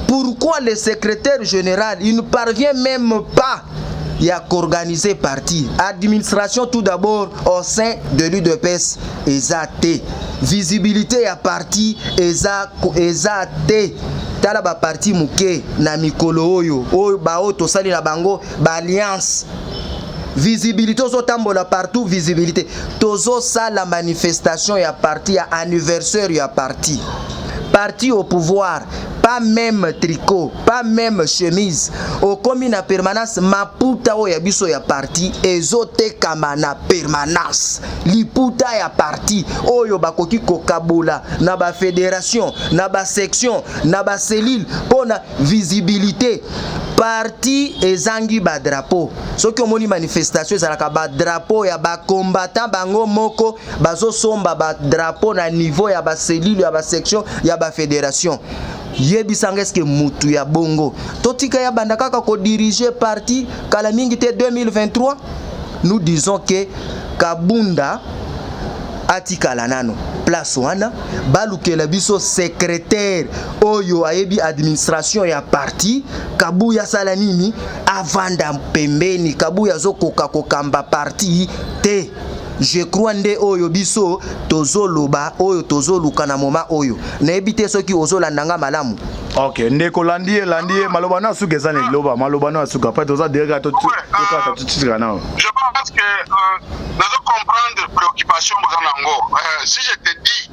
Pourquoi le secrétaire général il ne parvient même pas il y a qu'organiser parti administration tout d'abord au sein de l'UDPS ezate visibilité à parti ezate tala ba parti muke na mikolo oyo ba oto sali na bango ba alliance visibilité ozo tambola partout visibilité tozo sa la manifestation ya parti ya anniversaire ya parti au pouvoir, pas même tricot, pas même chemise. Au commis na permanence, maputa o ya biso ya parti, ezote kama na permanence. Liputa ya parti, oyo bakoki kokabula, na ba fédération, na ba section, na ba cellule, pona visibilité. Parti ezangi ba drapeau. Soki omoni manifestation ezalaka ba drapeau ya ba combattant bango moko, bazo somba ba drapeau na niveau ya ba cellule, ya ba section, ya ba fédération. Yebisanga eske mutu ya bongo totika ya banda kaka ko diriger parti kala mingi te 2023. Nous disons que Kabunda atikala nano place wana balukela biso secrétaire oyo ayebi administration ya parti Kabuya sala nini avanda pembeni Kabuya zokoka kokamba parti te. Je crois nde oyo biso tozoloba oyo tozoluka na moma oyo na ebite soki ozolandanga malamu. OK, ndeko landie maloba na suka ezane loba maloba na suka après toza derrière to kana. Je pense que nous comprendre préoccupation bozanango. Si je te dis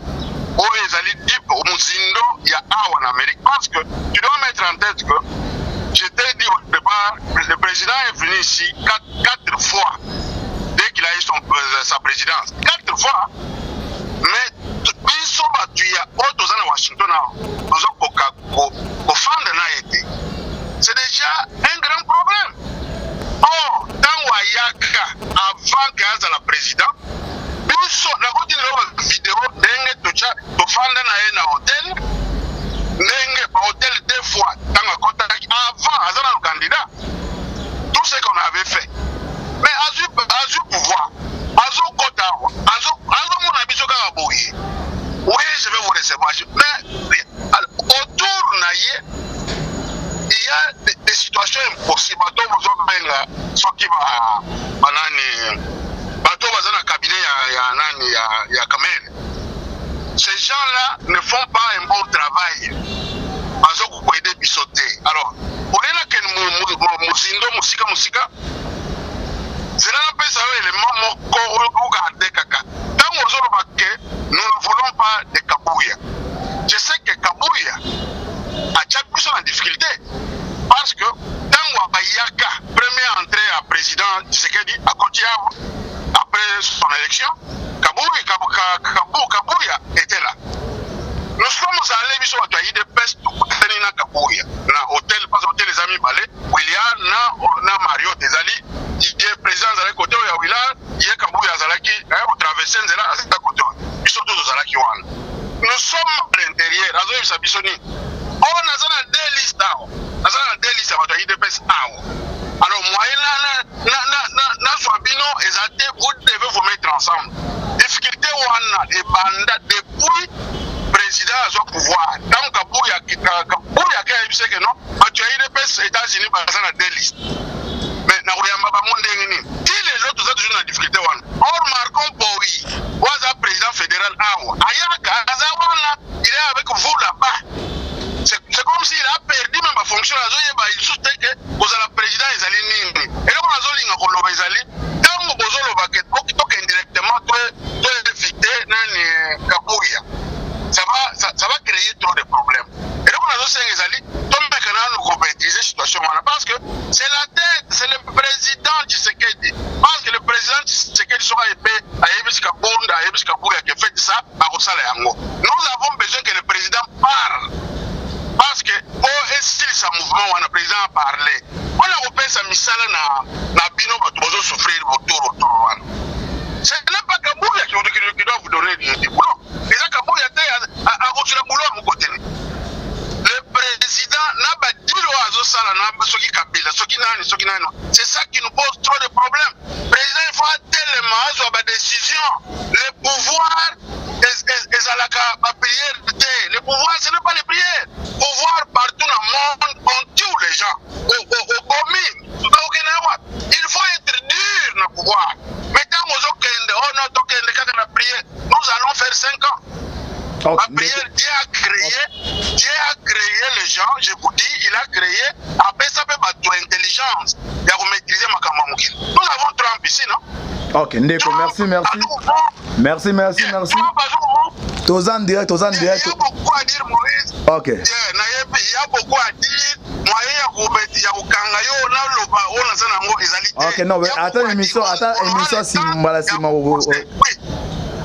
oyo ezali deep muzindo ya awa en Amérique parce que tu dois mettre en tête que je t'ai dit au départ le président est venu ici 4 fois. Dès qu'il a eu sa présidence, 4 fois, mais biso batu ya otozana Washington c'est déjà un grand problème. Or, dans Wayaka, avant qu'il y ait la présidente, biso na koti na vidéo denge tofanda na hôtel, denge pa hôtel 2 fois, dans avant azana le candidat, tout ce qu'on avait fait. Mais Azu pouvoir, Azu Kota, Azu mon abiso kaka boye. banani bato bazana cabinet ya Kamel. Ces gens-là ne font pas un bon travail. Bazo ko aider bisoter. Alors, on est là que musindo musika c'est là pesa élément moko regarder kaka. Tant ozolo baké, nous ne voulons pas de Kabuya. Je sais que Kabuya a déjà plus en difficulté parce que tant Wabayaka première entrée à président Tshisekedi à Kotiabo après son élection, Kabuya était là. Nous sommes allés biso à IDPS pour tenir Kabuya na hôtel parce hôtel les amis balé William na Mario Desali qui est président à côté ya William il est Kabuya Zalaki au traverser nzela à cet côté biso tous Zalaki wana. Nous sommes à l'intérieur azo yebisa biso ni on a deux listes à IDPS alors moi na Swabino ezate vous devez vous mettre ensemble difficulté wana et banda depuis président à son pouvoir. Tant Kabuya qui a dit que non, tu as eu des États-Unis dans deux listes. Mais n'a rien pas monde. Qui les autres ont toujours une difficulté. Or Marcon Boui, was un président fédéral Ayaka, il est avec vous là-bas. C'est comme s'il a perdu même la fonction. Il soutient que vous avez le président Ezali. Et là, on a zoli na koloba Ezali. Tant que vous avez le baquet, vous indirectement, tu es évité Kabuya. Ça va créer trop de problèmes. Et donc, on a aussi Ezali, comme nous maîtriser la situation. Parce que c'est la tête, c'est le président Tshisekedi. Parce que le président Tshisekedi sera épais à Ebiska Bonda, à Ebiska Bouya qui fait ça, à Rosala Yango. Nous avons besoin que le président parle. Parce que, si ce mouvement, on a le président parlé. On a repéré sa misala na bino, on doit souffrir autour. Ce n'est pas Kabouya qui doit vous donner du boulot. Les gens Kabouya a reçu le boulot à mon côté. Le président n'a pas dit c'est ça qui nous pose trop de problèmes. Le président, il faut tellement sur la décision. Le pouvoir, le pouvoir, ce n'est pas les prières. Le pouvoir partout dans le monde, on tue les gens. Il faut être dur dans le pouvoir. Mais tant que nous allons faire 5 ans. La prière, Dieu a créé les gens, je vous dis, il a créé, après ça peut battre intelligence, il a maîtriser ma camamouki. Nous avons Trump ici, non? Ok, Ndeko, merci. Merci. Tozan direct. Il y a beaucoup à dire, Moïse. Ok. Il y a beaucoup à dire. Ok, non, mais attends, émission, si Mbalasima.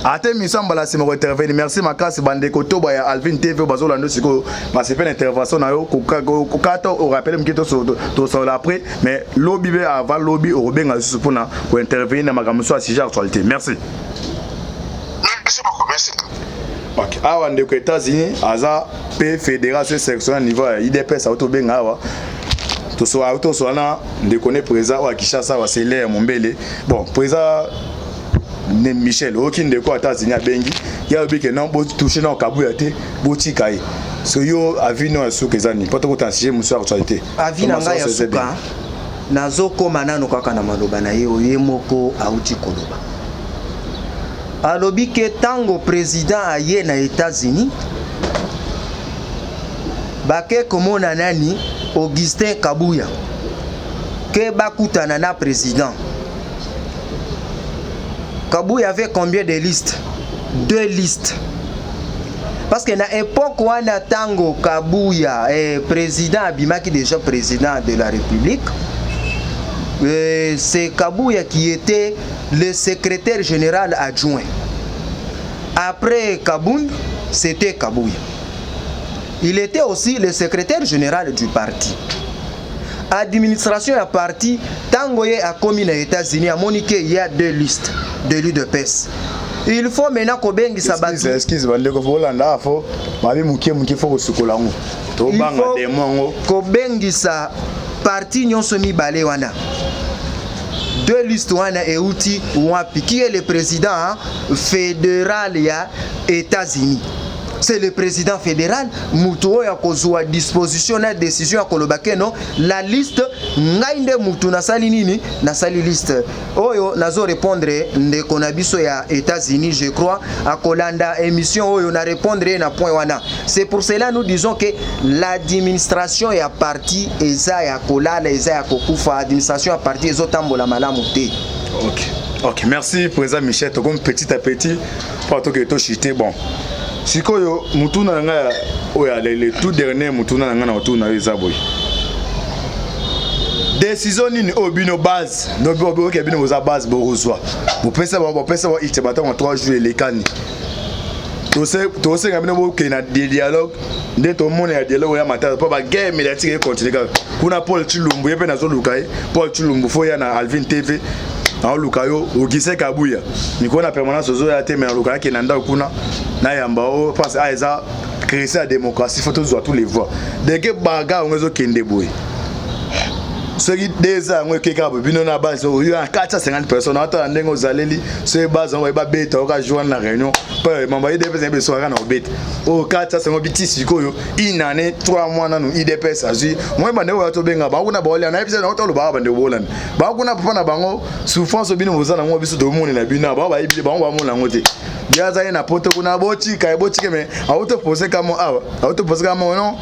Ate mission Mbalasima ko intervenir. Merci makasi bandeko toba ya Alvin TV bazolando siko parce que intervention na yo kokata o rappelle mkito so après mais lobby be avant lobby o benga susu pona ko intervenir na makambo so sujet actualité. Merci. Merci beaucoup, merci. Ok. Awa ndeko États-Unis aza P fédération section niveau IDPS auto benga awa. To auto so na ndeko ne président wa Kinshasa wa Sele Mombele. Bon, président Michel okinde ko États-Unis abengi ya obike non bo toucher na Kabuya te boti kai so yo avino asuka ezani poto kotansier muso actualité avina nga ya suka nazo koma nano kaka na maloba na ye moko auti koloba alobi ke tango président aye na États-Unis bake komona nani Augustin Kabuya ke bakutana na président. Kabuya avait combien de listes? 2 listes. Parce que na époque où on a tango Kabuya président abimaki déjà président de la République, c'est Kabuya qui était le secrétaire général adjoint. Après Kabound, c'était Kabuya. Il était aussi le secrétaire général du parti. Administration à parti, tangoye a commis aux États-Unis, à Monique, il y a 2 listes de l'UDPS. Il faut maintenant qu'on bengi sabatu. Excuse-moi, il faut qu'on bengi sa parti nyonso mibale wana. 2 listes wana et outil wapi qui est le président fédéral ya États-Unis. c'est le président fédéral mutu oyo akozwa disposition na décision akolobake non la liste ngai nde mutu nasali nini nasali liste oyo nazo répondre ndeko na biso ya États-Unis je crois akolanda émission oyo na répondre na point wana. C'est pour cela nous disons que l'administration ya parti eza ya kolala eza ya kokufa administration ya parti ezotambola malamu te. OK, merci président Michel, to comme petit à petit pour to que to chité bon. Sikoyo mutuna nga oya le tout dernier mutuna nga na otuna ezaboy. Décision nini obino base no bobo ke bino za base borozwa. Bo pesa wa itebata en 3 jours lekani. To se ngabino bo ke na dialogue nde to mona ya dialogue ya matata pa ba guerre médiatique continue. Kuna Paul Chilumbu yepe na zo lukai Paul Chilumbu fo ya na Alvin TV. Na lukayo ogise kabuya niko na permanence ozo ya te mais lukayo ke nanda kuna na yamba o parce aiza créer la démocratie faut tous les voix dès que baga on ezo kende boy ce qui déjà on ke ka bino na base o yo 450 personnes ata ndengo zaleli ce base on va beta o ka joindre la réunion pas mamba IDPS be soara na obeta o 450 bitisi koyo inane 3 mois na no IDPS azi moi bande o to benga ba kuna ba ole na episode na to lo ba bande bolan ba kuna papa na bango souffrance bino bozana ngo biso do moni na bino ba ibile ba ngo mona ngote biaza ina poto kuna bochi ka bochi ke me auto poser comme auto poser comme non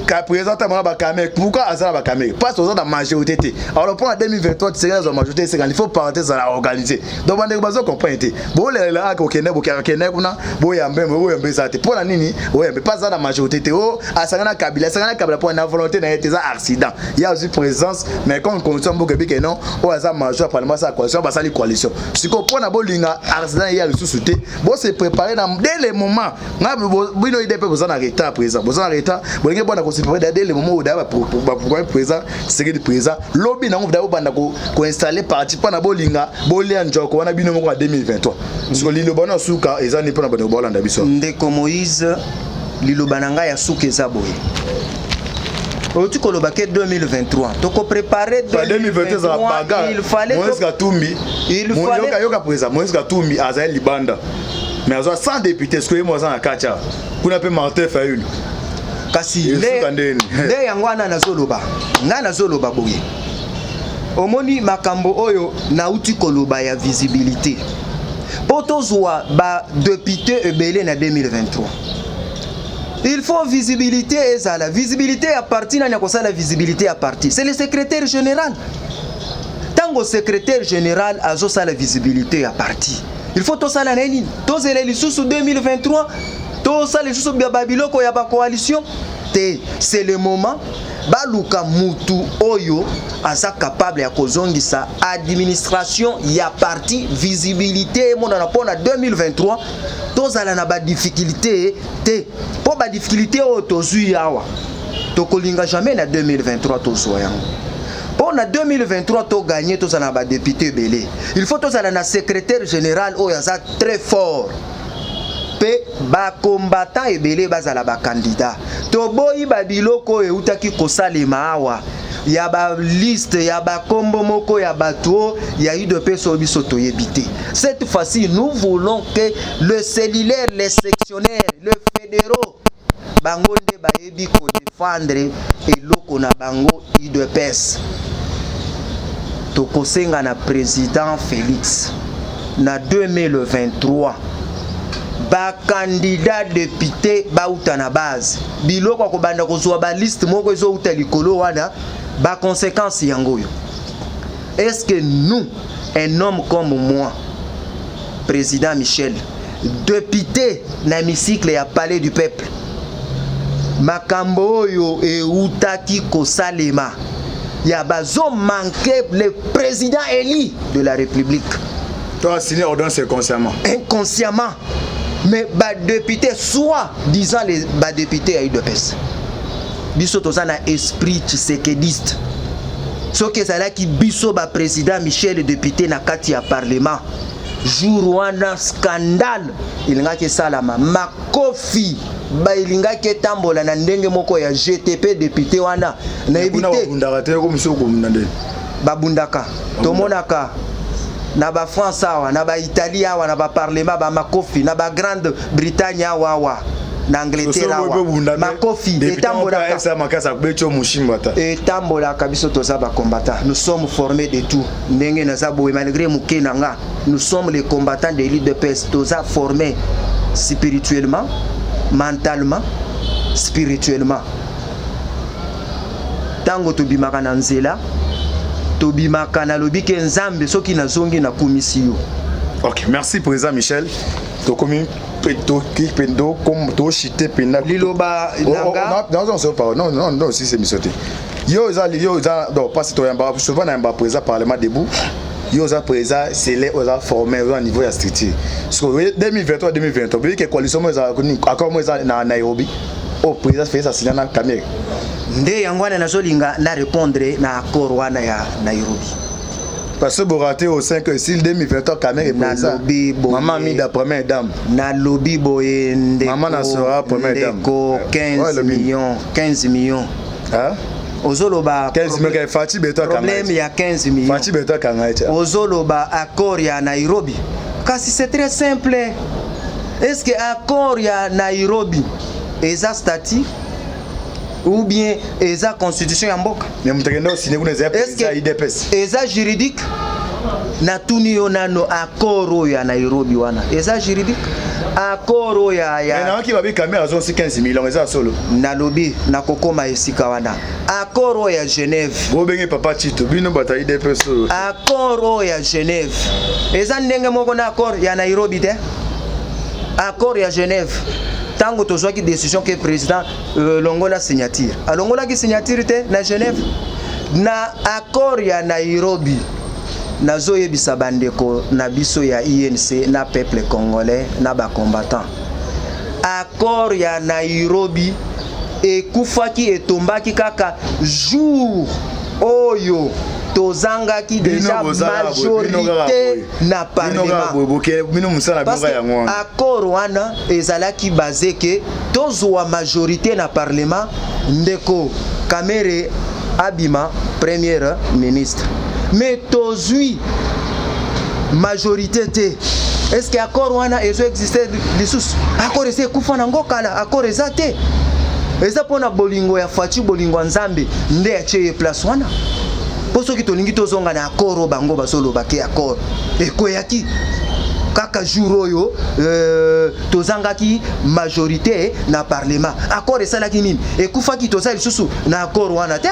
ka présenter moi ba caméra pourquoi azala ba caméra parce que dans majorité alors pour en 2023 c'est la majorité c'est il faut parenthèse à la organiser donc bande bazo comprendre bo le la ko kene kuna bo yambe ça pour la nini o yambe pas dans majorité o asangana kabila pour na volonté na été accident il y a aussi présence mais quand on consomme beaucoup que non o azala major parlement ça coalition ba ça coalition si ko pour na bolinga accident il y a le sous-souté bo se préparer dans dès les moments na bino IDP besoin en retard présent besoin en retard bolinga bona c'est pour dès le moment où d'abord pour un président c'est que le président lobby na ngomba banda ko installer parti pa na bolinga bolia njoko wana bino moko en 2023 parce que lilobana suka ezani pa na banda bolanda biso ndeko Moïse lilobana ya suka ezaboye Oti kolobake 2023 toko préparer 2023 il fallait Moïse Katumbi il fallait yoka président Moïse Katumbi azaeli libanda mais azo 100 députés ce que moi ça na kacha kuna pe Martin Fayulu kasi nde yango wana nazoloba nga nazoloba boye omoni makambo oyo nauti koloba ya visibilité po tozwa ba député ebele na 2023 il faut visibilité ezala visibilité à parti na nyakosala visibilité à parti c'est le secrétaire général tango secrétaire général azosala visibilité à parti il faut tosala na nini tozela lisusu 2023 tout ça les choses bien babiloko ya ba coalition te c'est le moment baluka mutu oyo asa capable ya kozongisa administration ya parti visibilité mon na pona 2023 tozala na ba difficulté te po ba difficulté o tozui yawa to kolinga jamais na 2023 tozwa yango pour na 2023 to gagner tozala ba député belé il faut tozala na secrétaire général oyo asa très fort ba combattant ebele bazala ba candidat to boyi ba biloko eutaki kosalema awa ya ba liste ya ba kombo moko ya bato ya UDP so biso to yebité cette fois-ci nous voulons que le cellulaire les sectionnaires le fédéraux bango nde ba yebi ko défendre eloko na bango UDPS to kosenga na président Félix na 2023 ba candidat député ba uta na base biloko ko banda ko zwa ba liste moko zo uta likolo wana ba conséquence yango yo est-ce que nous un homme comme moi président Michel député na hémicycle ya palais du peuple makambo yo e utaki ko salema ya bazo manquer le président élu de la République toi signé ordonnance inconsciemment mais ba député soit disant les ba député à UDPS biso toza na esprit tshisekediste soki ezala ki biso ba président Michel député na kati ya parlement jour wana scandale ilingaki salama makofi ba ilingaki tambola na ndenge moko ya GTP député wana na éviter bundaka te ko musoko mnande babundaka tomonaka na ba France awa na ba Italie awa na ba parlement ba makofi na ba Grande Bretagne awa na Angleterre awa makofi etambola kabiso toza ba combattants. Nous sommes formés de tout ndenge na zabo malgré mukenanga nous sommes les combattants de l'UDPS toza formés spirituellement mentalement spirituellement tango tobimaka na nzela tobimaka na lobi ke nzambe soki nazongi na komisiyo. Ok, merci président Michel. Tokomi pendo comme to chité penda liloba nanga non si c'est misoté. Yo za donc parce que to yamba souvent na yamba président parlement debout. Yo za président c'est les aux formé au niveau ya structure. Parce que 2023 2023 bi que coalition mo za accord mo za na Nairobi. Au président fait ça signer na Cameroun. Nde yangwana nazolinga na répondre na accord wana ya Nairobi. Parce que Boraté au 5 6 2023 Cameroun est présent. Maman mi da première dame. Na lobby boye ndeko. Maman na sera première dame. 15 millions. Hein? Ozoloba 15 millions Fati Beto Kanga. Problème il y a 15 millions. Fati Beto Kanga. Ozoloba accord ya Nairobi. Kasi c'est très simple. Est-ce que accord ya Nairobi eza statut ou bien eza constitution ya mboka? Mais mutakenda signer kuna za IDPS. Eza juridique na tunio nano accord ya Nairobi wana. Eza juridique accord ya mais na ki babi caméra zo 15 millions eza solo. Na lobby na kokoma esika wana. Accord ya Genève. Bo benge papa Chito bino bata IDPS. Accord ya Genève. Eza ndenge moko na accord ya Nairobi te. Accord ya Genève. Tango tozwaki décision que président longola signature alongola ki signature te na Genève na accord ya Nairobi nazo yebisa bandeko na biso ya INC na peuple congolais na ba combattant accord ya Nairobi ekufaki etombaki kaka jour oyo tozanga ki déjà majorité na parlement parce que accord wana ezalaki basé que tozwa majorité na parlement ndeko Kamere abima premier ministre mais tozui majorité te. Est-ce que accord wana ezo exister lisusu accord ese kufa na ngokala accord ezate eza pona bolingo ya Fati bolingo nzambe nde ache place wana poso ki tolingi tozonga na accord bango basolo bake accord ekoyaki kaka jour oyo tozangaki majorité na parlement accord esalaki nini ekufaki tozali susu na accord wana te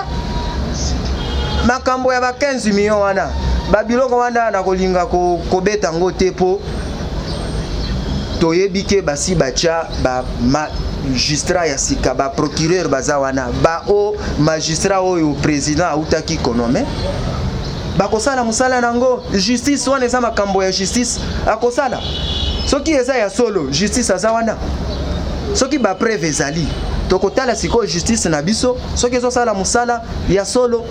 makambo ya ba 15 millions wana babiloko wana na kolinga kobeta ngo tepo toyebike basi bacha ba magistrat ya sika ba procureur bazawana ba o magistrat oyo président autaki konome bakosala musala nango justice wana eza makambo ya justice akosala soki eza ya solo justice azawana soki ba preuve ezali tokotala siko justice na biso soki ezosala musala ya solo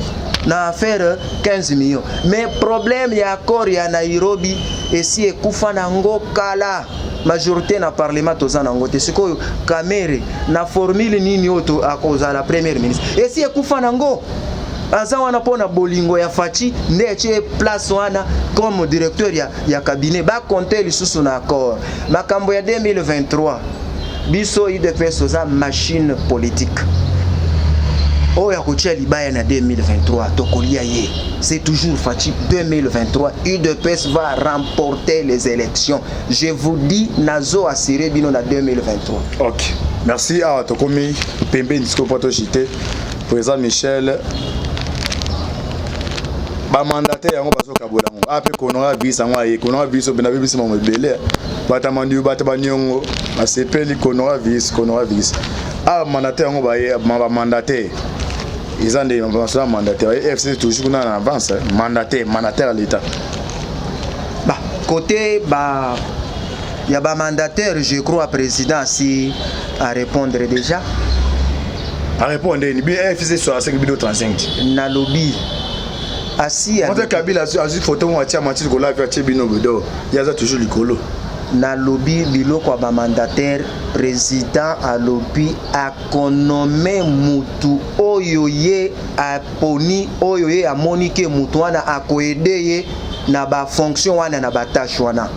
na affaire 15 millions mais problème ya accord ya Nairobi esi ekufa nango kala majorité na parlement toza nango te sikoyo Kamere na formule nini oto akoza la premier ministre esi ekufa nango aza wana pona bolingo ya Fati nde eche place wana comme directeur ya cabinet ba compter lisusu na accord makambo ya 2023 biso IDPS oza machine politique oya kotia libaya na 2023 tokolia ye c'est toujours Fati 2023 UDPS va remporter les élections je vous dis nazo assuré bino na 2023. OK merci à tokomi pembe disco poto chité président Michel ba mandataire yango bazoka bolango ape konora visa ngwa ye konora visa bena bibisi mo belé bata mandiu bata banyongo asepeli konora visa a mandataire yango ba ye ba mandataire ils ont des mandataires FC toujours en avance mandataire à l'état bah côté bah il y a ba mandataire je crois président si à répondre déjà à répondre ni bien FC sur 5 vidéo 35 na lobby asi on Kabila a photo moi tia mati ko la faire bino bedo il y a toujours likolo na lobby biloko ba mandataire président a lobby a konome mutu oyo ye aponi oyo ye amonike mutu wana akoede ye na ba fonction wana na ba tâche wana.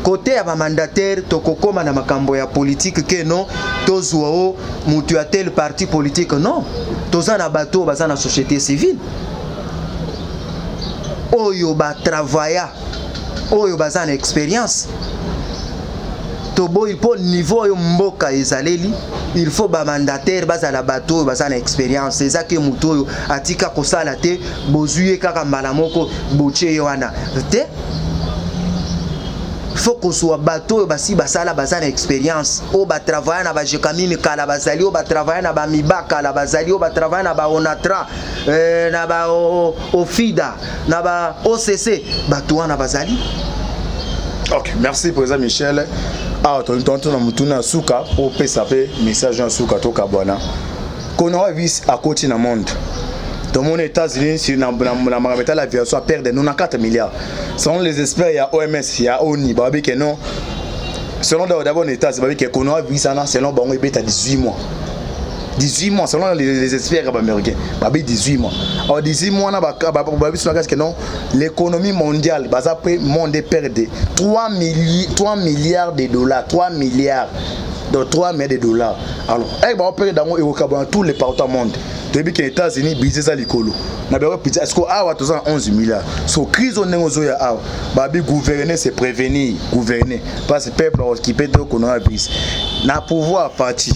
Côté ya ba mandataire tokokoma na makambo ya politique que non tozwa o mutu ya tel parti politique non toza na bato baza na société civile oyo ba travailler oyo baza na expérience tobo il faut niveau yo mboka ezaleli il faut ba mandataire baza la bato baza na expérience eza ke mutu oyo atika kosala te bozuye kaka mbala moko boche wana te. Faut qu'on soit bateau basi basala bazana expérience o ba travailler na ba jekamini kala bazali o ba travailler na ba mibaka la bazali o ba travailler na ba onatra na ba ofida na ba OCC bato na bazali. OK, merci président Michel. Ah tonton na mutuna suka pour pesape message en suka to kabwana. Qu'on a vu à côté na monde. Dans mon États-Unis, si la l'aviation perd 94 milliards. Selon les experts, il y a OMS, il y a ONI, non. Selon d'abord l'État, c'est que qu'on a vu ça, selon bon, il est à 18 mois. 18 mois, selon les experts américains, 18 mois. Alors 18 mois, l'économie mondiale, après monde perd 3 milliards de dollars, 3 milliards. Donc 3 milliards de dollars. Alors, on peut dans tous les partout au monde. Depuis que les États-Unis business à l'écolo. Na ba petit est-ce que awa 11 milliards. So crise on ngozo ya awa. Babi gouverner c'est prévenir, gouverner parce que peuple qui peut de coronavirus. Na pouvoir parti.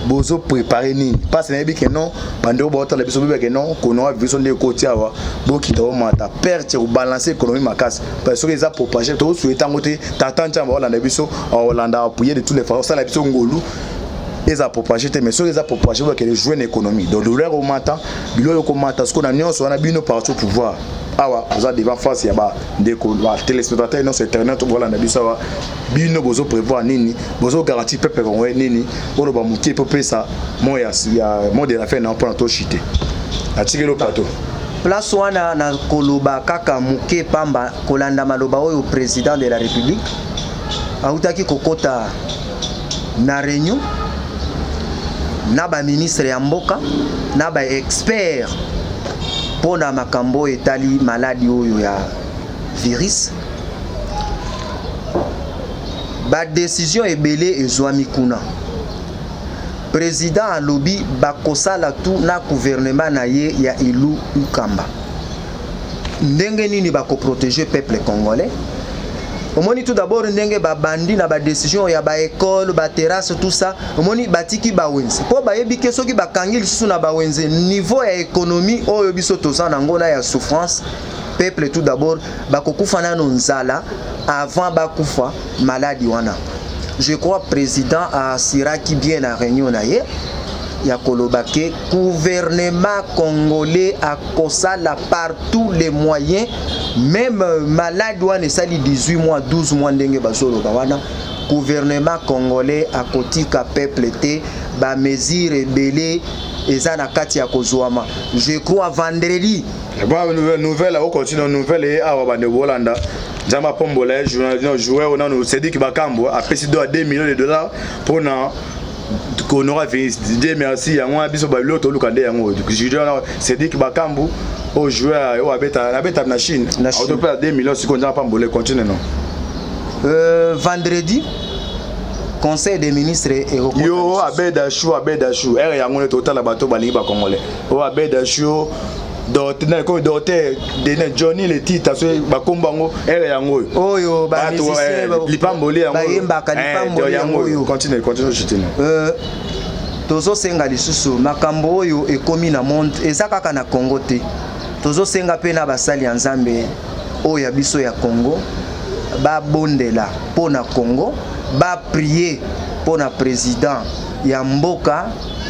Bozo préparer ni parce que non bando bota la biso que non coronavirus on de côté awa. Bo ki to mata perte ou balancer économie makas parce que les a propagé to souhaitant côté tatanta ba la biso Hollanda appuyer de tous les façons ça la biso ngolu. Ils ont propagé, mais ceux qui ont propagé, c'est qu'ils jouent une économie. Donc, le leur au matin, le leur au matin, ce qu'on a mis, on a bien partout pour voir. Ah ouais, vous avez devant face, il y a des téléspectateurs, non, c'est internet, voilà, on a dit ça, bien nous besoin prévoir nini, besoin garantir peuple nini, on va monter pour payer ça. Moi, il y a moi de la fin, on prend tout chité. Attirer le plateau. Place wana na koloba kaka muke pamba kolanda maloba oyo président de la République. Autaki kokota na réunion. Na ba ministre ya mboka na ba expert pona makambo etali maladie oyo ya virus ba décision ebele ezwami kuna président alobi bakosala tout na gouvernement na ye ya ilu ukamba ndenge nini bako protéger peuple congolais. Omoni tout d'abord ndenge ba bandi na ba décision ya ba école ba terrasse tout ça omoni batiki ba wenze po ba yebi ke soki ba kangi lisusu na ba wenze niveau ya économie oyo biso toza na ngona ya souffrance peuple tout d'abord ba kokufa na nzala avant ba kufa maladie wana. Je crois président a siraki bien na réunion na ye ya kolobake gouvernement congolais a kosala par tous les moyens même malade wana sali 18 mois 12 mois ndenge bazolo wana gouvernement congolais a kotika peuple te ba mesure ebele eza na kati ya kozwama. Je crois vendredi bon nouvelle au continue nouvelle et awa bande Hollanda Jama Pombola joueur on a c'est dit que Bakambo a payé 2 millions de dollars pour na qu'on aura fini. Dieu merci à moi biso ba loto lukande yango c'est dit que Bakambo au joueur au abeta na Chine auto perdre 2 millions si qu'on n'a pas mbolé continue non vendredi conseil des ministres et yo abeda chou er yango total bato balingi ba congolais o abeda chou doté de Johnny les titres ba kombango er yango oyo ba musicien lipamboli yango ba yemba lipamboli yango continue chitine tozo senga lisusu makambo oyo ekomi na monde eza kaka na Congo te tozo senga pe na basali ya Nzambe oyo ya biso ya Congo ba bondela pona Congo ba prier pona président ya mboka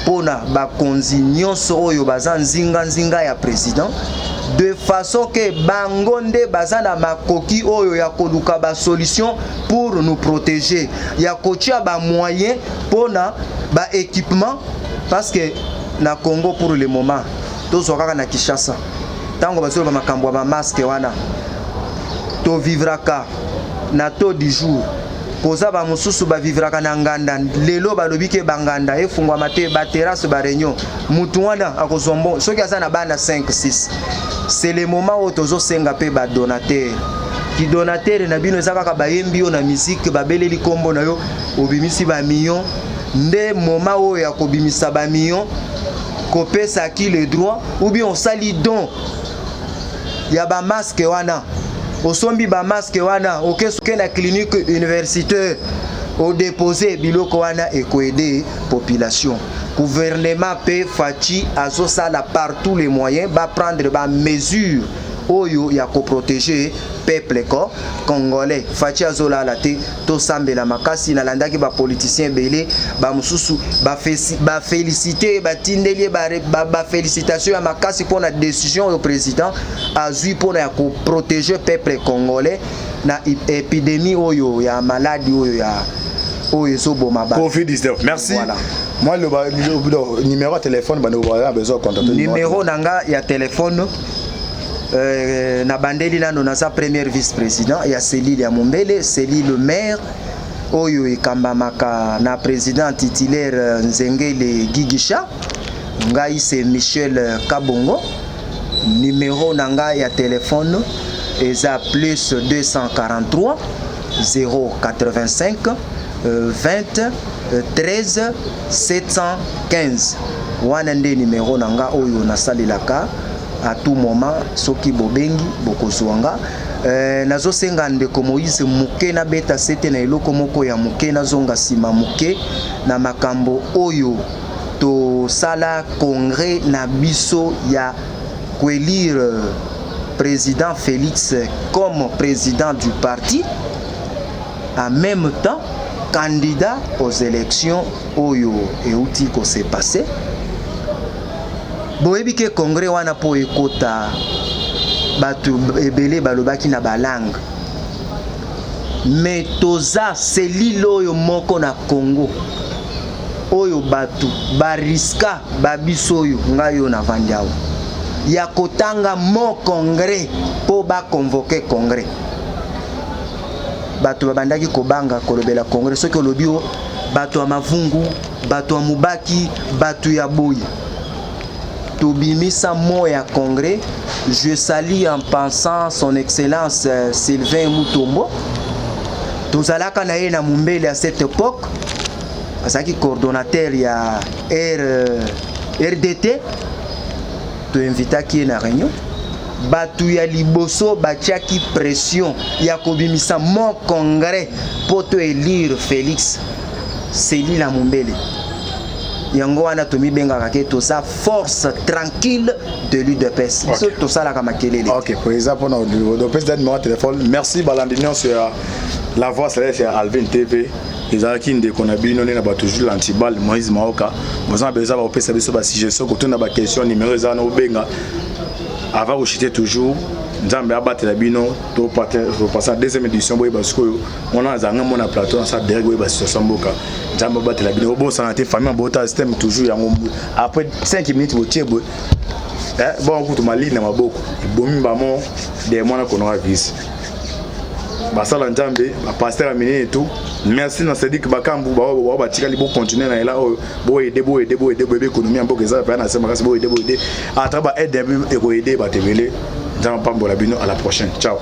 pona ba konzi nyonso oyo baza nzinga ya président de façon que bangonde baza na makoki oyo ya koluka ba solution pour nous protéger ya kotia ba moyen pona ba équipement parce que na Congo pour le moment tozo kaka na Kinshasa tango bazolo ba makambo ba masque wana to vivraka na taux du jour koza ba mususu ba vivraka na nganda lelo balobi ke banganda efungwa mate ba terrasse ba réunion mutu wana akozombo soki aza na bana 5 6 c'est le moment où tozo senga pe ba donateur ki donateur na bino ezaka ka bayembi yo na musique babeleli kombo na yo obimisi ba million nde moment où ya kobimisa ba million kopesa ki le droit ou bien on sali don ya ba masque wana osombi ba masque wana okesuke na clinique universitaire au déposer biloko wana ekoede population gouvernement pe fachi azosala par tous les moyens ba prendre ba mesures oyo ya ko protéger peuple congolais fachi azola la te to sambela makasi na landaki ba politiciens belé ba mususu ba féliciter ba tindeli ba félicitations ya makasi pour la décision du président azui pour na ko protéger peuple congolais na épidémie oyo ya maladie oyo ya Covid-19. Merci. Voilà. Moi, le numéro de téléphone, on a besoin de contacter. Numéro nanga ya téléphone. Na bandeli nano na sa premier vice-président ya Céline ya Mombele, Céline le maire oyo ekambamaka na président titulaire Nzengele Gigisha. Ngai c'est Michel Kabongo. Numéro nanga ya téléphone eza plus 243 085 20 13 715. Wana nde numéro nanga oyo na salilaka à tout moment soki bobengi bokozwanga nazo senga ndeko Moïse muke na beta sete na eloko moko ya muke na zonga sima muke na makambo oyo to sala congrès na biso ya kwelire président Félix comme président du parti en même temps candidat aux élections oyo euti ko s'est passé. Boyebi ke congrès wana po ekota batu ebele balobaki na balangue mais toza selile oyo moko na Congo oyo batu bariska babiso oyo ngayo na vandiao ya kotanga mo congrès po ba convoquer congrès batu babandaki kobanga kolobela congrès soki olobi o batu ya mavungu batu ya mubaki batu ya boyi Tobimisa moya congrès. Je salue en pensant son excellence Sylvain Mutombo. Tozalaka na ye na Mumbele à cette époque. Azaki coordonnateur ya RDT. To invita ki na réunion. Batu ya liboso batiaki pression ya kobimisa mon congrès pour te élire Félix Céline la Mumbele. Yango wana tomi benga kake to sa force tranquille de l'UDPS. Okay. To ça la kamakelele. OK, pour exemple on a l'UDPS d'un numéro de téléphone. Merci Balandinion sur la voix c'est Alvin TV. Les akins de konabino na ba toujours l'antibal Moïse Maoka. Vous avez besoin ba opesa biso ba suggestion ko tuna ba question numéro za na benga. Avant de chuter toujours Nzambe abattre la bino to passer à deuxième édition boy parce que on a zanga mon plateau dans sa derrière boy parce que Samboka Nzambe abattre la bino bon santé famille bota système toujours ya après 5 minutes bo tie boy bon ko to mali na maboko bomi ba mo de mona ko no avise basala Nzambe ba pasteur amini et tout merci na Cédric Bakambu ba ba tika li bo continuer na là bo aider bébé économie en boka ça pa na sema kasi bo aider à travers aide et ko aider ba tebele Nzambe pambola bino à la prochaine ciao.